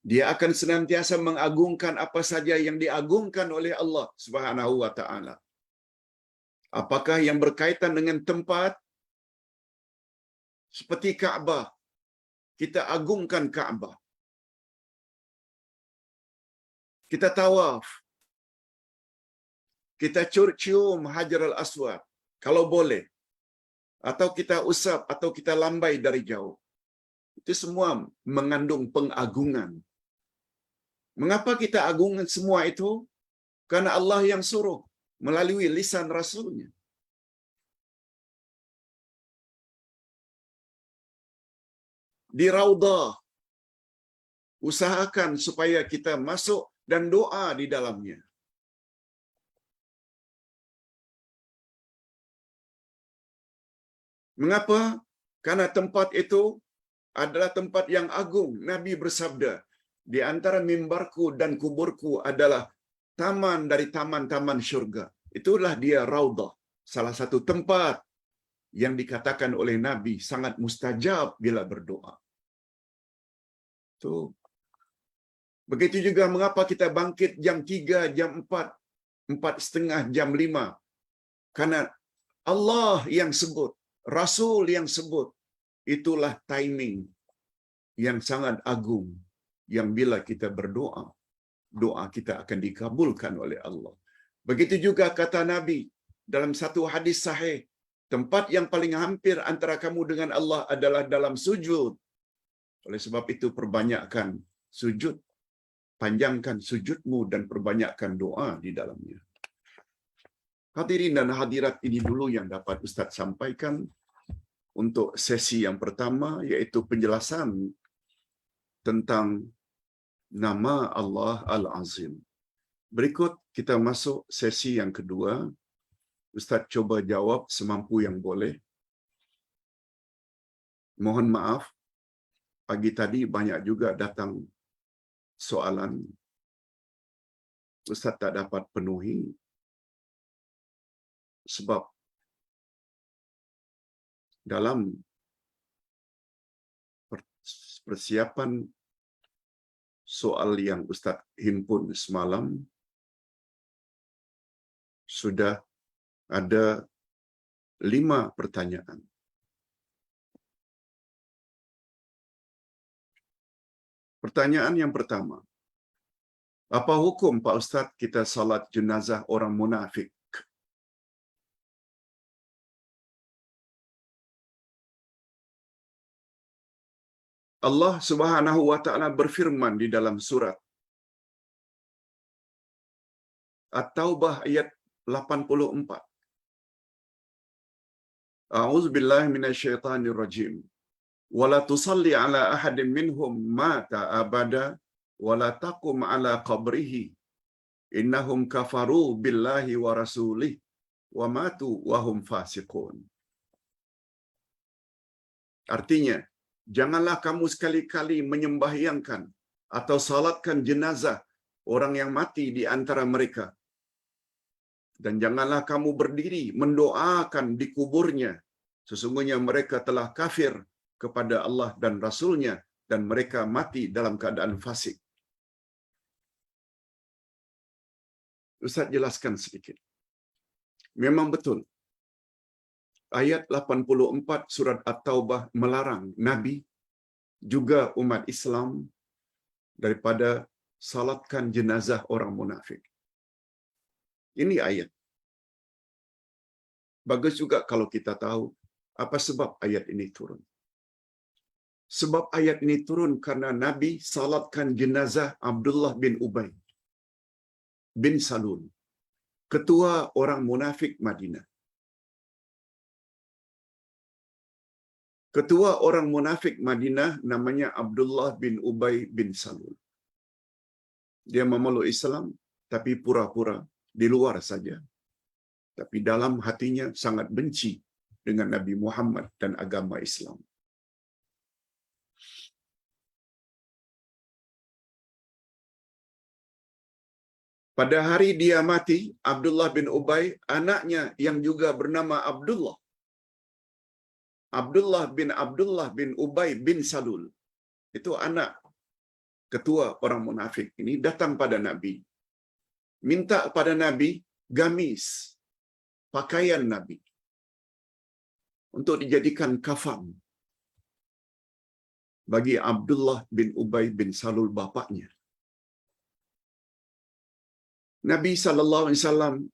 [SPEAKER 1] dia akan senantiasa mengagungkan apa saja yang diagungkan oleh Allah Subhanahu wa taala. Apakah yang berkaitan dengan tempat seperti Kaabah, kita agungkan Kaabah. Kita tawaf, kita cium Hajar al-Aswad kalau boleh, atau kita usap atau kita lambai dari jauh. Itu semua mengandung pengagungan. Mengapa kita agungkan semua itu? Karena Allah yang suruh melalui lisan Rasulnya. Di Raudah, usahakan supaya kita masuk dan doa di dalamnya. Mengapa? Karena tempat itu adalah tempat yang agung. Nabi bersabda, di antara mimbarku dan kuburku adalah taman dari taman-taman syurga. Itulah dia Raudah, salah satu tempat yang dikatakan oleh Nabi sangat mustajab bila berdoa. Tuh. Begitu juga mengapa kita bangkit jam 3, jam 4, 4:30, jam 5. Karena Allah yang sebut, Rasul yang sebut, itulah timing yang sangat agung, yang bila kita berdoa, doa kita akan dikabulkan oleh Allah. Begitu juga kata Nabi dalam satu hadis sahih, tempat yang paling hampir antara kamu dengan Allah adalah dalam sujud. Oleh sebab itu perbanyakkan sujud, panjangkan sujudmu dan perbanyakkan doa di dalamnya. Hadirin dan hadirat, ini dulu yang dapat Ustaz sampaikan untuk sesi yang pertama, yaitu penjelasan tentang nama Allah Al-Azim. Berikut kita masuk sesi yang kedua. Ustaz coba jawab semampu yang boleh. Mohon maaf, pagi tadi banyak juga datang soalan. Ustaz tak dapat penuhi sebab dalam persiapan soal yang Ustaz himpun semalam, sudah ada 5 pertanyaan. Pertanyaan yang pertama, apa hukum Pak Ustaz kita salat jenazah orang munafik? Allah Subhanahu wa taala berfirman di dalam surat At-Taubah ayat 84. A'udzubillahi minasyaitonir rajim. Wala tusalli ala ahadin minhum mata abada wala taqum ala qabrihi innahum kafaru billahi wa rasulih wa matu wa hum fasiqun. Artinya, janganlah kamu sekali-kali menyembahyangkan atau salatkan jenazah orang yang mati di antara mereka. Dan janganlah kamu berdiri mendoakan di kuburnya. Sesungguhnya mereka telah kafir kepada Allah dan Rasulnya dan mereka mati dalam keadaan fasik. Ustaz jelaskan sedikit. Memang betul. Ayat 84 surat At-Taubah melarang Nabi juga umat Islam daripada salatkan jenazah orang munafik. Ini ayat. Bagus juga kalau kita tahu apa sebab ayat ini turun. Sebab ayat ini turun karena Nabi salatkan jenazah Abdullah bin Ubay bin Salul, ketua orang munafik Madinah. Ketua orang munafik Madinah namanya Abdullah bin Ubay bin Salul. Dia memeluk Islam tapi pura-pura, di luar saja. Tapi dalam hatinya sangat benci dengan Nabi Muhammad dan agama Islam. Pada hari dia mati, Abdullah bin Ubay, anaknya yang juga bernama Abdullah bin Ubay bin Salul, itu anak ketua orang munafik ini, datang pada Nabi, minta pada Nabi gamis, pakaian Nabi, untuk dijadikan kafan bagi Abdullah bin Ubay bin Salul, bapaknya. Nabi SAW,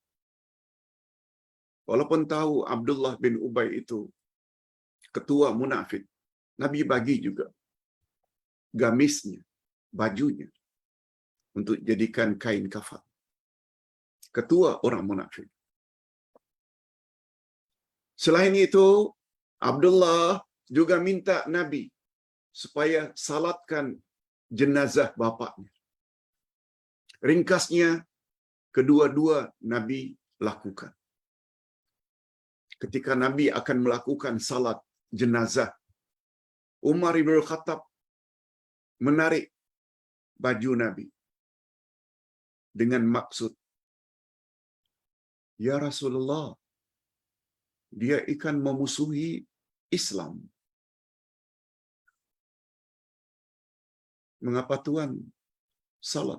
[SPEAKER 1] walaupun tahu Abdullah bin Ubay itu ketua munafik, Nabi bagi juga gamisnya, bajunya, untuk jadikan kain kafan. Ketua orang munafik. Selain itu, Abdullah juga minta Nabi supaya salatkan jenazah bapaknya. Ringkasnya, kedua-dua Nabi lakukan. Ketika Nabi akan melakukan salat jenazah, Umar ibn Khattab menarik baju Nabi dengan maksud, "Ya Rasulullah, dia akan memusuhi Islam. Mengapa Tuhan salat?"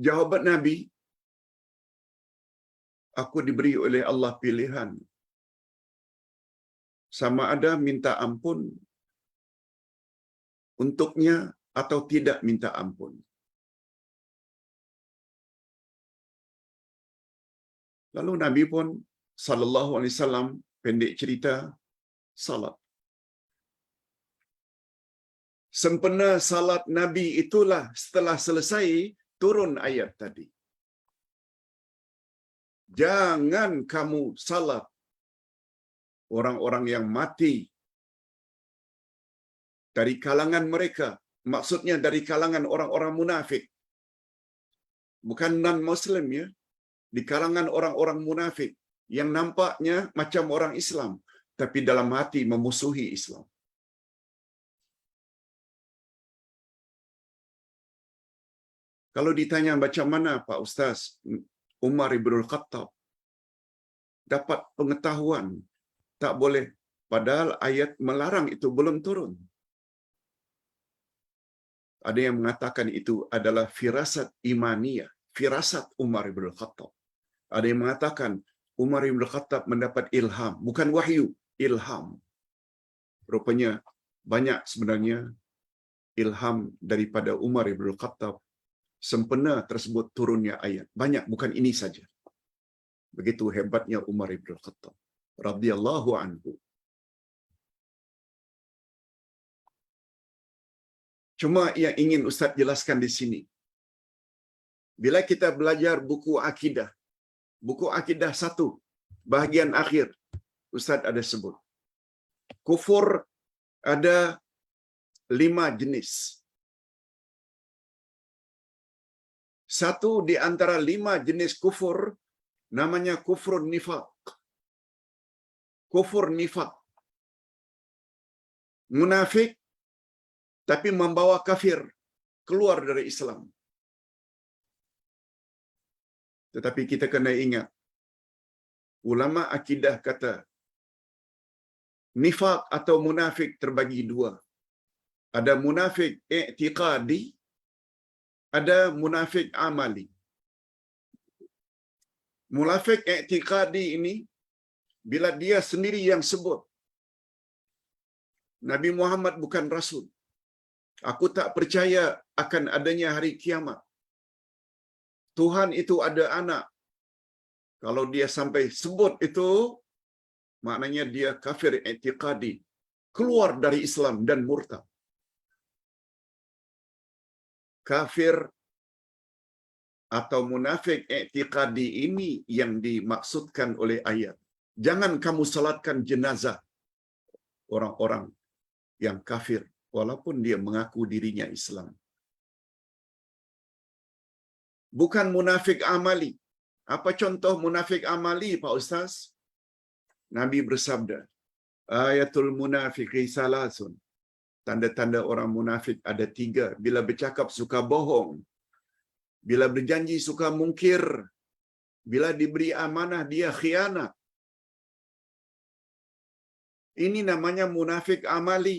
[SPEAKER 1] Jawaban Nabi, "Aku diberi oleh Allah pilihan. Sama ada minta ampun untuknya atau tidak minta ampun." Lalu Nabi pun sallallahu alaihi wasallam, pendek cerita, salat. Sempena salat Nabi itulah setelah selesai turun ayat tadi. Jangan kamu salat orang-orang yang mati dari kalangan mereka. Maksudnya dari kalangan orang-orang munafik. Bukan non-Muslim ya. Di kalangan orang-orang munafik yang nampaknya macam orang Islam, tapi dalam hati memusuhi Islam. Kalau ditanya macam mana Pak Ustaz Umar ibn Khattab dapat pengetahuan tak boleh, padahal ayat melarang itu belum turun. Ada yang mengatakan itu adalah firasat imaniyah, firasat Umar ibn Khattab. Ada yang mengatakan Umar ibn Khattab mendapat ilham, bukan wahyu, ilham. Rupanya banyak sebenarnya ilham daripada Umar ibn Khattab sempena tersebut turunnya ayat. Banyak, bukan ini saja. Begitu hebatnya Umar ibn Khattab radhiyallahu anhu. Cuma yang ingin Ustaz jelaskan di sini, bila kita belajar buku akidah 1, bahagian akhir, Ustaz ada sebut, kufur ada 5 jenis. Satu di antara 5 jenis kufur namanya kufrun nifaq. Kufur nifaq. Munafik tapi membawa kafir keluar dari Islam. Tetapi kita kena ingat, ulama akidah kata nifaq atau munafik terbagi 2. Ada munafik i'tiqadi, ada munafik amali. Munafik i'tiqadi ini, bila dia sendiri yang sebut, Nabi Muhammad bukan Rasul, aku tak percaya akan adanya hari kiamat, Tuhan itu ada anak, kalau dia sampai sebut itu, maknanya dia kafir i'tiqadi, keluar dari Islam dan murtad. kafir atau munafik i'tiqadi ini yang dimaksudkan oleh ayat. Jangan kamu salatkan jenazah orang-orang yang kafir walaupun dia mengaku dirinya Islam. Bukan munafik amali. Apa contoh munafik amali, Pak Ustaz? Nabi bersabda, ayatul munafiqi salasun. Tanda-tanda orang munafik ada 3. Bila bercakap suka bohong. Bila berjanji suka mungkir. Bila diberi amanah dia khianat. Ini namanya munafik amali.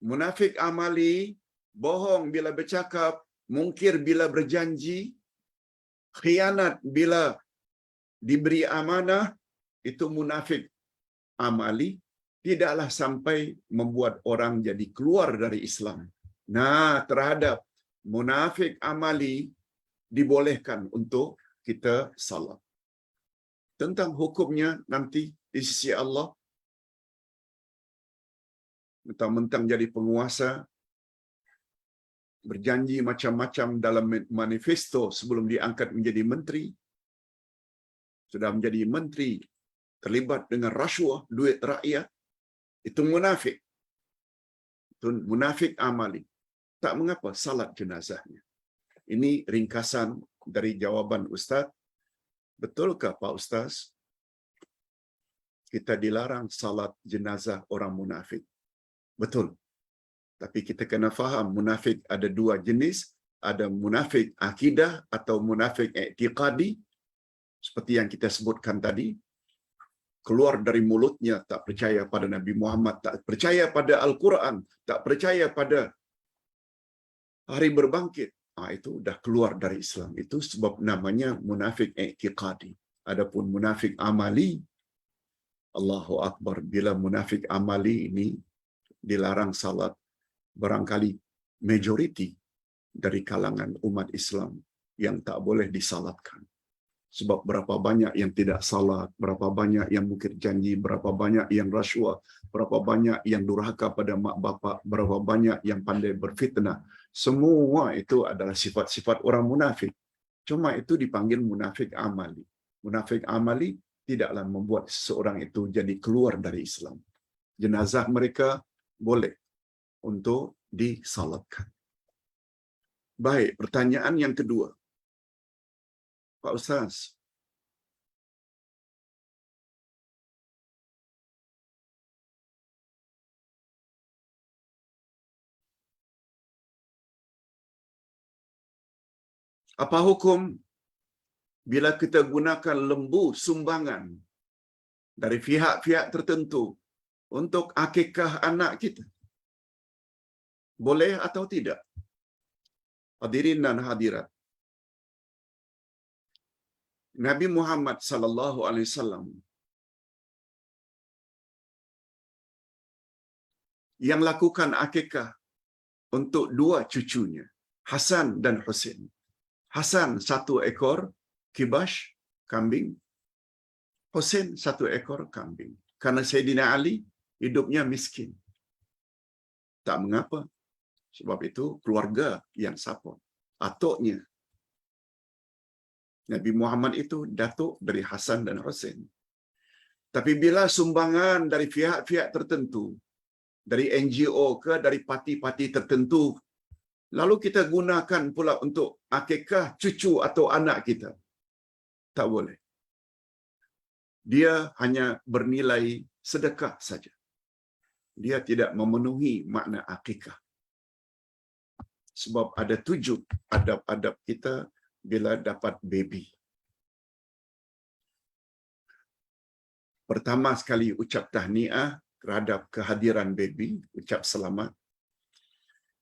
[SPEAKER 1] Munafik amali, bohong bila bercakap, mungkir bila berjanji, khianat bila diberi amanah, itu munafik amali, tidaklah sampai membuat orang jadi keluar dari Islam. Nah, terhadap munafik amali, dibolehkan untuk kita salat. Tentang hukumnya nanti di sisi Allah, mentang-mentang jadi penguasa, berjanji macam-macam dalam manifesto sebelum diangkat menjadi menteri, sudah menjadi menteri, terlibat dengan rasuah, duit rakyat, itu munafik. Itu munafik amali. Tak mengapa salat jenazahnya. Ini ringkasan dari jawaban Ustaz. Betulkah Pak Ustaz, kita dilarang salat jenazah orang munafik? Betul. Tapi kita kena faham munafik ada 2 jenis. Ada munafik akidah atau munafik i'tiqadi. Seperti yang kita sebutkan tadi. Keluar dari mulutnya tak percaya pada Nabi Muhammad, tak percaya pada Al-Quran, tak percaya pada hari berbangkit. Itu dah keluar dari Islam. Itu sebab namanya munafik i'tiqadi. Adapun munafik amali, Allahu Akbar, bila munafik amali ini dilarang salat, barangkali majoriti dari kalangan umat Islam yang tak boleh disalatkan. Sebab berapa banyak yang tidak salat, berapa banyak yang mungkir janji, berapa banyak yang rasuah, berapa banyak yang durhaka pada mak bapak, berapa banyak yang pandai berfitnah. Semua itu adalah sifat-sifat orang munafik. Cuma itu dipanggil munafik amali. Munafik amali tidaklah membuat seseorang itu jadi keluar dari Islam. Jenazah mereka boleh untuk disalatkan. Baik, pertanyaan yang kedua. Pak Ustaz, apa hukum bila kita gunakan lembu sumbangan dari pihak-pihak tertentu untuk akikah anak kita? Boleh atau tidak? Hadirin dan hadirat. Nabi Muhammad sallallahu alaihi wasallam yang lakukan akikah untuk 2 cucunya, Hasan dan Husain. Hasan 1 ekor kibash, kambing. Husain 1 ekor kambing. Karena Sayyidina Ali hidupnya miskin. Tak mengapa. Sebab itu keluarga yang support. Atuknya Nabi Muhammad itu datuk dari Hasan dan Husain. Tapi bila sumbangan dari pihak-pihak tertentu, dari NGO ke dari parti-parti tertentu, lalu kita gunakan pula untuk akikah cucu atau anak kita, tak boleh. Dia hanya bernilai sedekah saja. Dia tidak memenuhi makna akikah. Sebab ada 7 adab-adab kita bila dapat baby. Pertama sekali ucap tahniah terhadap kehadiran baby, ucap selamat.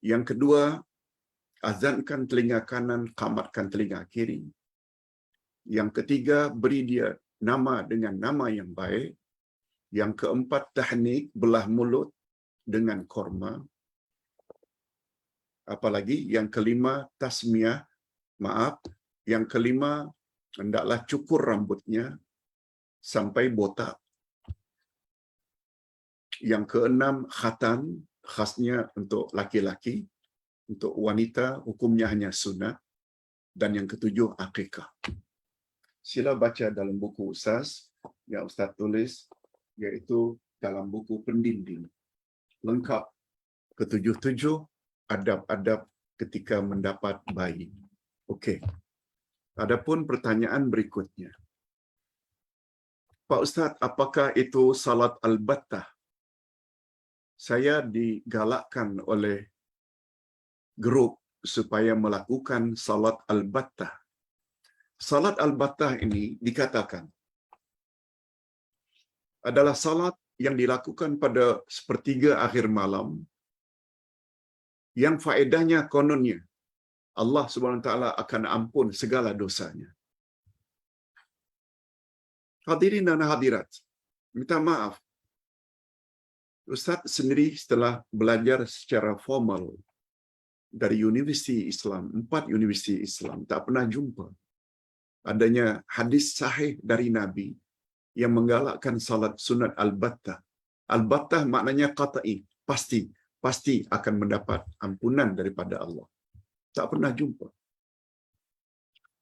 [SPEAKER 1] Yang kedua, azankan telinga kanan, qamatkan telinga kiri. Yang ketiga, beri dia nama dengan nama yang baik. Yang keempat, tahnik, belah mulut dengan korma. Apalagi yang kelima, tasmiyah, maaf. Yang kelima, hendaklah cukur rambutnya sampai botak. Yang keenam, khatan, khasnya untuk laki-laki. Untuk wanita, hukumnya hanya sunnah. Dan yang ketujuh, akikah. Sila baca dalam buku Ustaz, yang Ustaz tulis, iaitu dalam buku pendinding. Lengkap. Ketujuh-tujuh, adab-adab ketika mendapat bayi. Okey. Adapun pertanyaan berikutnya. Pak Ustaz, apakah itu salat al-battah? Saya digalakkan oleh grup supaya melakukan salat al-battah. Salat al-battah ini dikatakan adalah salat yang dilakukan pada sepertiga akhir malam yang faedahnya kononnya Allah SWT akan ampun segala dosanya. Hadirin dan hadirat, minta maaf. Ustaz sendiri setelah belajar secara formal dari Universiti Islam, 4 Universiti Islam, tak pernah jumpa adanya hadis sahih dari Nabi yang menggalakkan salat sunat al-battah. Al-battah maknanya qat'i, pasti akan mendapat ampunan daripada Allah. Tak pernah jumpa.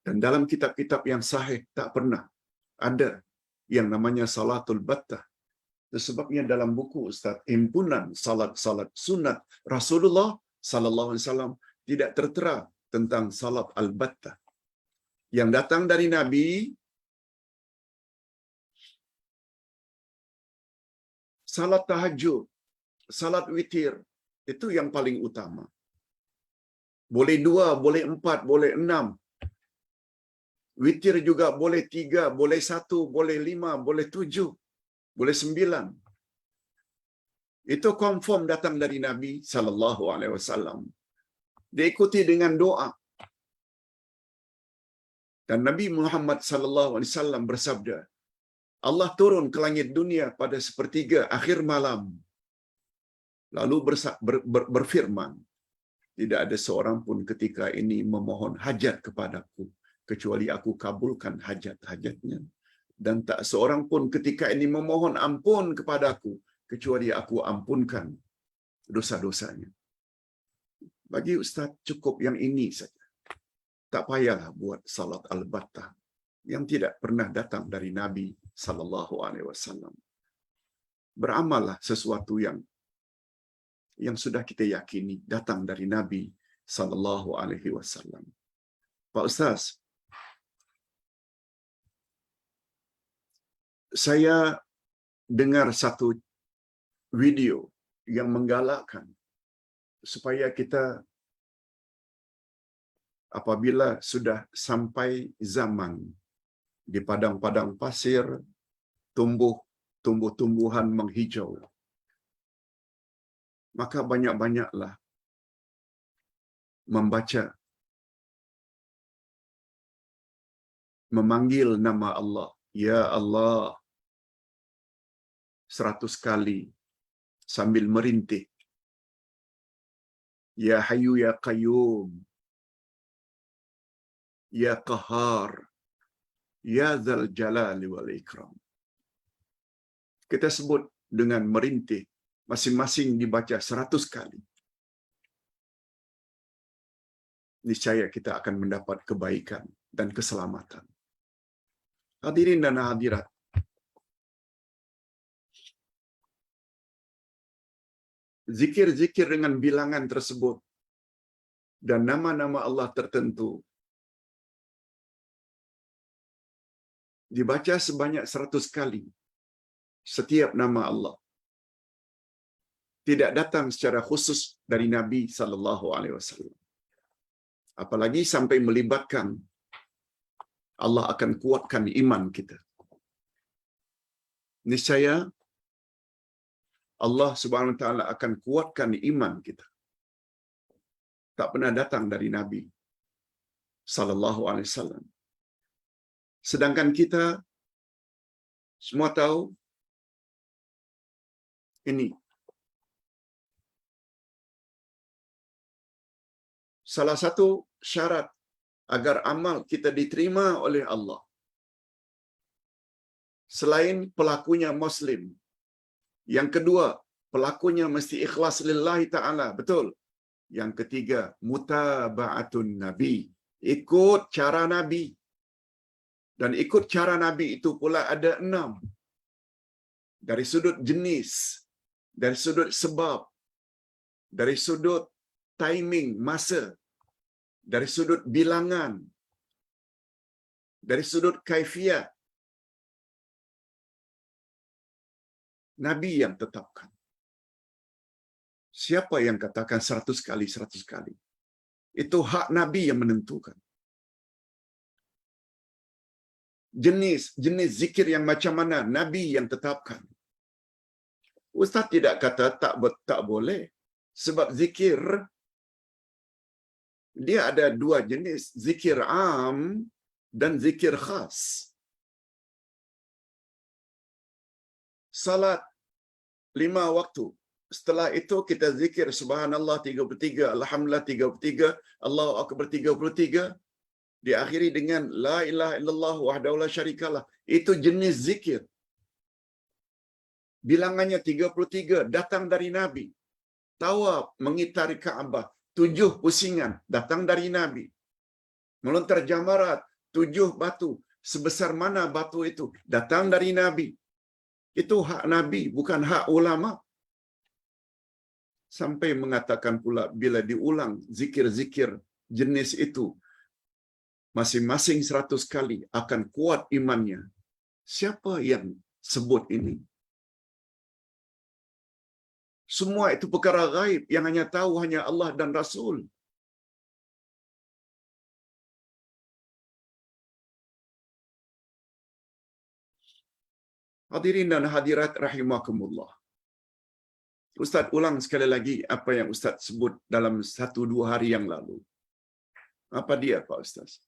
[SPEAKER 1] Dan dalam kitab-kitab yang sahih tak pernah ada yang namanya salatul battah. Sebabnya dalam buku Ustaz, himpunan salat-salat sunat Rasulullah sallallahu alaihi wasallam tidak tertera tentang salat al-battah. Yang datang dari Nabi salat tahajud, salat witir, itu yang paling utama. Boleh 2, boleh 4, boleh 6. Witir juga boleh 3, boleh 1, boleh 5, boleh 7, boleh 9. Itu confirm datang dari Nabi sallallahu alaihi wasallam. Diikuti dengan doa. Dan Nabi Muhammad sallallahu alaihi wasallam bersabda, Allah turun ke langit dunia pada sepertiga akhir malam. Lalu berfirman, tidak ada seorang pun ketika ini memohon hajat kepadaku, kecuali aku kabulkan hajat-hajatnya. Dan tak seorang pun ketika ini memohon ampun kepadaku, kecuali aku ampunkan dosa-dosanya. Bagi Ustaz, cukup yang ini saja. Tak payahlah buat salat al-battah yang tidak pernah datang dari Nabi sallallahu alaihi wasallam. Beramallah sesuatu yang sudah kita yakini datang dari Nabi sallallahu alaihi wasallam. Pak Ustaz, saya dengar satu video yang menggalakkan supaya kita apabila sudah sampai zaman di padang-padang pasir tumbuh-tumbuhan menghijau, maka banyak-banyaklah membaca, memanggil nama Allah, ya Allah, 100 kali sambil merintih, ya Hayyu ya Qayyum, ya Qahar, ya Dzal Jalali wal Ikram. Kita sebut dengan merintih, masing-masing dibaca 100 kali. Niscaya kita akan mendapat kebaikan dan keselamatan. Hadirin dan hadirat, zikir-zikir dengan bilangan tersebut dan nama-nama Allah tertentu dibaca sebanyak 100 kali. Setiap nama Allah tidak datang secara khusus dari Nabi sallallahu alaihi wasallam. Apalagi sampai melibatkan Allah akan kuatkan iman kita. Niscaya Allah Subhanahu wa taala akan kuatkan iman kita. Tak pernah datang dari Nabi sallallahu alaihi wasallam. Sedangkan kita semua tahu ini salah satu syarat agar amal kita diterima oleh Allah. Selain pelakunya Muslim, yang kedua, pelakunya mesti ikhlas lillahi ta'ala. Betul. Yang ketiga, mutaba'atun Nabi. Ikut cara Nabi. Dan ikut cara Nabi itu pula ada 6. Dari sudut jenis, dari sudut sebab, dari sudut timing, masa, dari sudut bilangan, dari sudut kaifiat. Nabi yang tetapkan. Siapa yang katakan 100 kali, 100 kali? Itu hak Nabi yang menentukan. Jenis zikir yang macam mana, Nabi yang tetapkan. Ustaz tidak kata tak boleh. Sebab zikir, dia ada 2 jenis. Zikir am dan zikir khas. Salat 5 waktu. Setelah itu kita zikir subhanallah 33, alhamdulillah 33, Allahu akbar 33, diakhiri dengan la ilaha illallah wahdahu la syarikalah. Itu jenis zikir. Bilangannya 33, datang dari Nabi. Tawaf mengitari Kaabah 7 pusingan, datang dari Nabi. Melontar jamarat 7 batu, sebesar mana batu itu, datang dari Nabi. Itu hak Nabi, bukan hak ulama. Sampai mengatakan pula bila diulang zikir-zikir jenis itu masing-masing 100 kali akan kuat imannya. Siapa yang sebut ini? Semua itu perkara gaib yang hanya tahu hanya Allah dan Rasul. Hadirin dan hadirat rahimakumullah. Ustaz ulang sekali lagi apa yang Ustaz sebut dalam 1-2 hari yang lalu. Apa dia Pak Ustaz?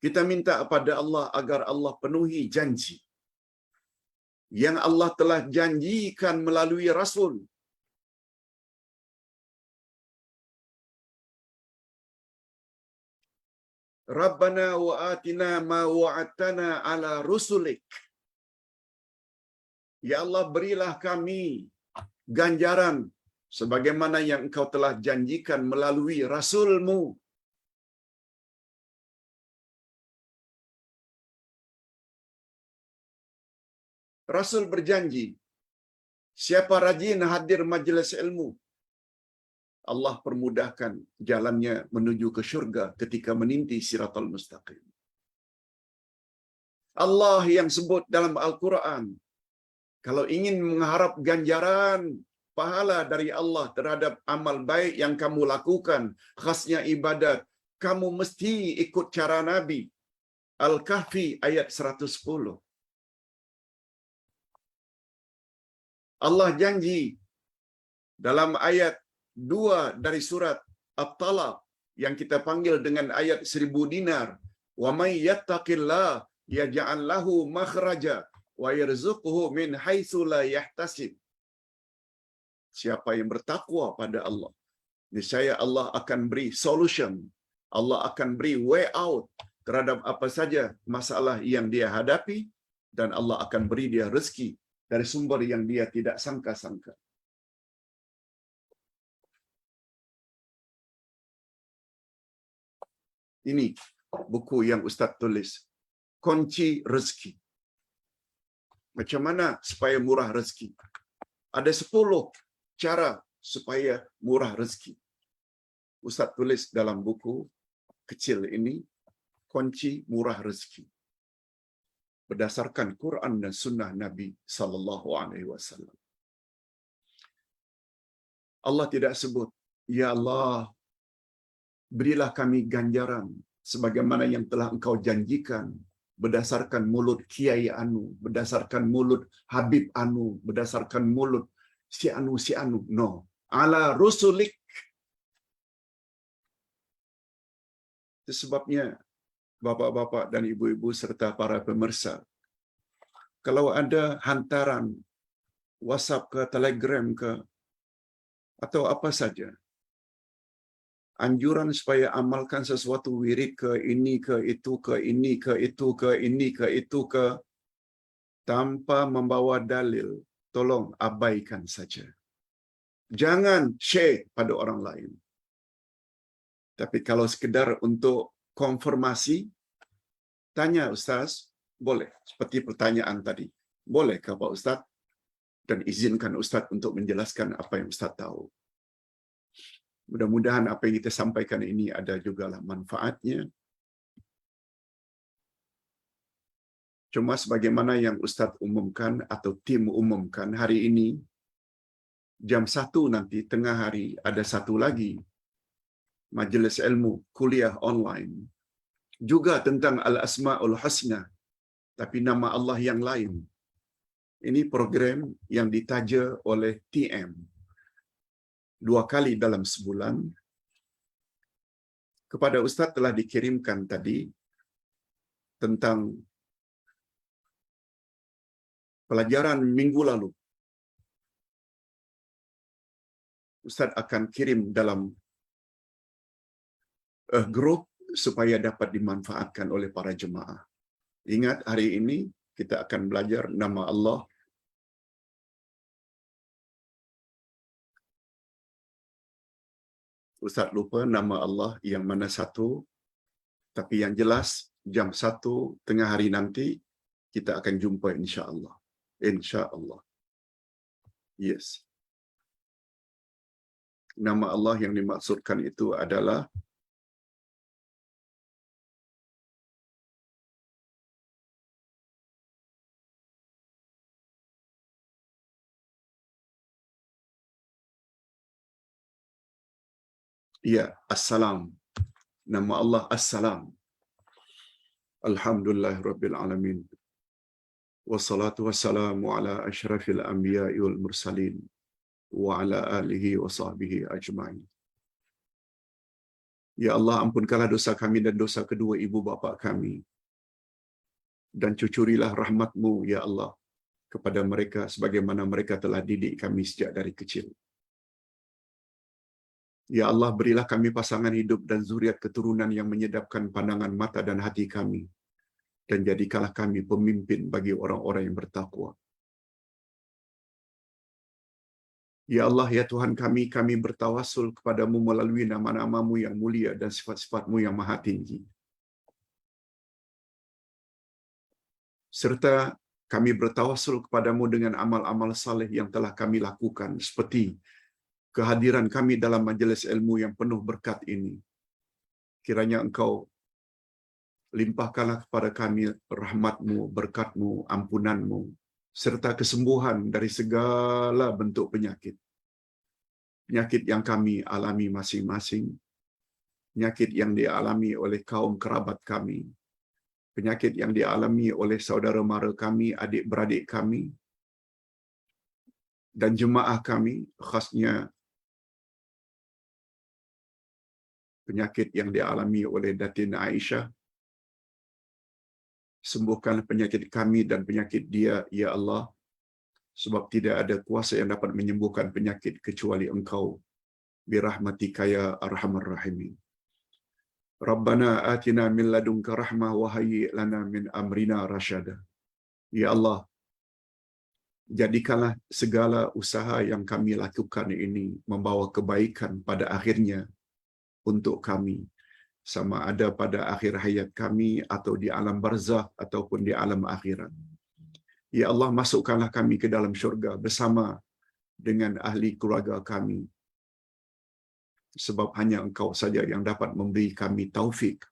[SPEAKER 1] Kita minta kepada Allah agar Allah penuhi janji yang Allah telah janjikan melalui Rasul. Rabbana wa atina ma wa'adtana ala rusulik. Ya Allah, berilah kami ganjaran sebagaimana yang Engkau telah janjikan melalui Rasul-Mu. Rasul berjanji, siapa rajin hadir majlis ilmu, Allah permudahkan jalannya menuju ke syurga ketika meninti siratal mustaqim. Allah yang sebut dalam Al-Quran, kalau ingin mengharap ganjaran pahala dari Allah terhadap amal baik yang kamu lakukan, khasnya ibadat, kamu mesti ikut cara Nabi. Al-Kahfi ayat 110. Allah janji dalam ayat 2 dari surat At-Talaq yang kita panggil dengan ayat 1000 dinar, wa may yattaqillah yaj'al lahu makhraja wa yarzuqhu min haitsu la yahtasib. Siapa yang bertakwa pada Allah, niscaya Allah akan beri solution, Allah akan beri way out terhadap apa saja masalah yang dia hadapi, dan Allah akan beri dia rezeki dari sumber yang dia tidak sangka-sangka. Ini buku yang Ustaz tulis, Kunci Rezeki. Macam mana supaya murah rezeki? Ada 10 cara supaya murah rezeki. Ustaz tulis dalam buku kecil ini, Kunci Murah Rezeki. Berdasarkan Quran dan Sunnah Nabi sallallahu alaihi wasallam. Allah tidak sebut, ya Allah, berilah kami ganjaran sebagaimana yang telah Engkau janjikan berdasarkan mulut Kiai Anu, berdasarkan mulut Habib Anu, berdasarkan mulut si Anu. No. Ala rusulik. Itu sebabnya bapak-bapak dan ibu-ibu serta para pemirsa, kalau ada hantaran WhatsApp ke Telegram ke atau apa saja, anjuran supaya amalkan sesuatu wirid ke ini ke itu ke ini ke itu ke ini ke itu ke, tanpa membawa dalil, tolong abaikan saja. Jangan share pada orang lain. Tapi kalau sekedar untuk konfirmasi, tanya Ustaz, boleh. Seperti pertanyaan tadi. Bolehkah Pak Ustaz? Dan izinkan Ustaz untuk menjelaskan apa yang Ustaz tahu. Mudah-mudahan apa yang kita sampaikan ini ada jugalah manfaatnya. Cuma sebagaimana yang Ustaz umumkan atau tim umumkan hari ini, jam 1 nanti tengah hari ada satu lagi majlis ilmu kuliah online. Juga tentang Al-Asma'ul Husna, tapi nama Allah yang lain. Ini program yang ditaja oleh TM 2 kali dalam sebulan. Kepada Ustaz telah dikirimkan tadi tentang pelajaran minggu lalu. Ustaz akan kirim dalam grup supaya dapat dimanfaatkan oleh para jemaah. Ingat, hari ini kita akan belajar nama Allah. Ustaz lupa nama Allah yang mana satu, tapi yang jelas jam 1 tengah hari nanti kita akan jumpa insya-Allah. Insya-Allah. Yes. Nama Allah yang dimaksudkan itu adalah ya, As-Salam. Nama Allah As-Salam. Alhamdulillahirabbil alamin. Wassalatu wassalamu ala asyrafil anbiya'i wal mursalin wa ala alihi wa sahbihi ajma'in. Ya Allah, ampunkanlah dosa kami dan dosa kedua ibu bapa kami. Dan cucurilah rahmat-Mu, ya Allah, kepada mereka sebagaimana mereka telah didik kami sejak dari kecil. Ya Allah, berilah kami pasangan hidup dan zuriat keturunan yang menyedapkan pandangan mata dan hati kami. Dan jadikanlah kami pemimpin bagi orang-orang yang bertakwa. Ya Allah, ya Tuhan kami, kami bertawasul kepadamu melalui nama-nama-Mu yang mulia dan sifat-sifat-Mu yang maha tinggi. Serta kami bertawasul kepadamu dengan amal-amal saleh yang telah kami lakukan, seperti kehadiran kami dalam majlis ilmu yang penuh berkat ini. Kiranya Engkau limpahkanlah kepada kami rahmat-Mu, berkat-Mu, ampunan-Mu, serta kesembuhan dari segala bentuk penyakit. Penyakit yang kami alami masing-masing, penyakit yang dialami oleh kaum kerabat kami, penyakit yang dialami oleh saudara mara kami, adik-beradik kami, dan jemaah kami, khasnya penyakit yang dialami oleh Datin Aisyah. Sembuhkanlah penyakit kami dan penyakit dia, ya Allah, sebab tidak ada kuasa yang dapat menyembuhkan penyakit kecuali Engkau, birahmatika ya arhamar rahimin. Rabbana atina min ladunka rahmah wa hayyi' lana min amrina rasyada. Ya Allah, jadikanlah segala usaha yang kami lakukan ini membawa kebaikan pada akhirnya untuk kami, sama ada pada akhir hayat kami atau di alam barzakh ataupun di alam akhirat. Ya Allah, masukkanlah kami ke dalam syurga bersama dengan ahli keluarga kami, sebab hanya Engkau saja yang dapat memberi kami taufik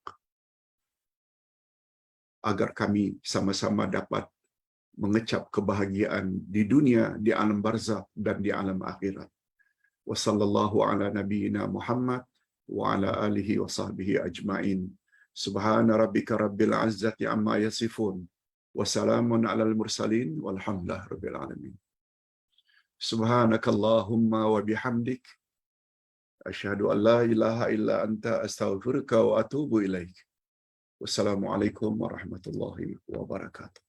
[SPEAKER 1] agar kami sama-sama dapat mengecap kebahagiaan di dunia, di alam barzakh dan di alam akhirat. Wa sallallahu ala nabiyyina Muhammad wa ala alihi wa sahbihi ajma'in. Subhana rabbika rabbil izzati amma yasifun wa salamun alal mursalin walhamdulillahi rabbil alamin. Subhanakallahumma wa bihamdik asyhadu an la ilaha illa anta astaghfiruka wa atubu ilaik. Wassalamualaikum warahmatullahi wabarakatuh.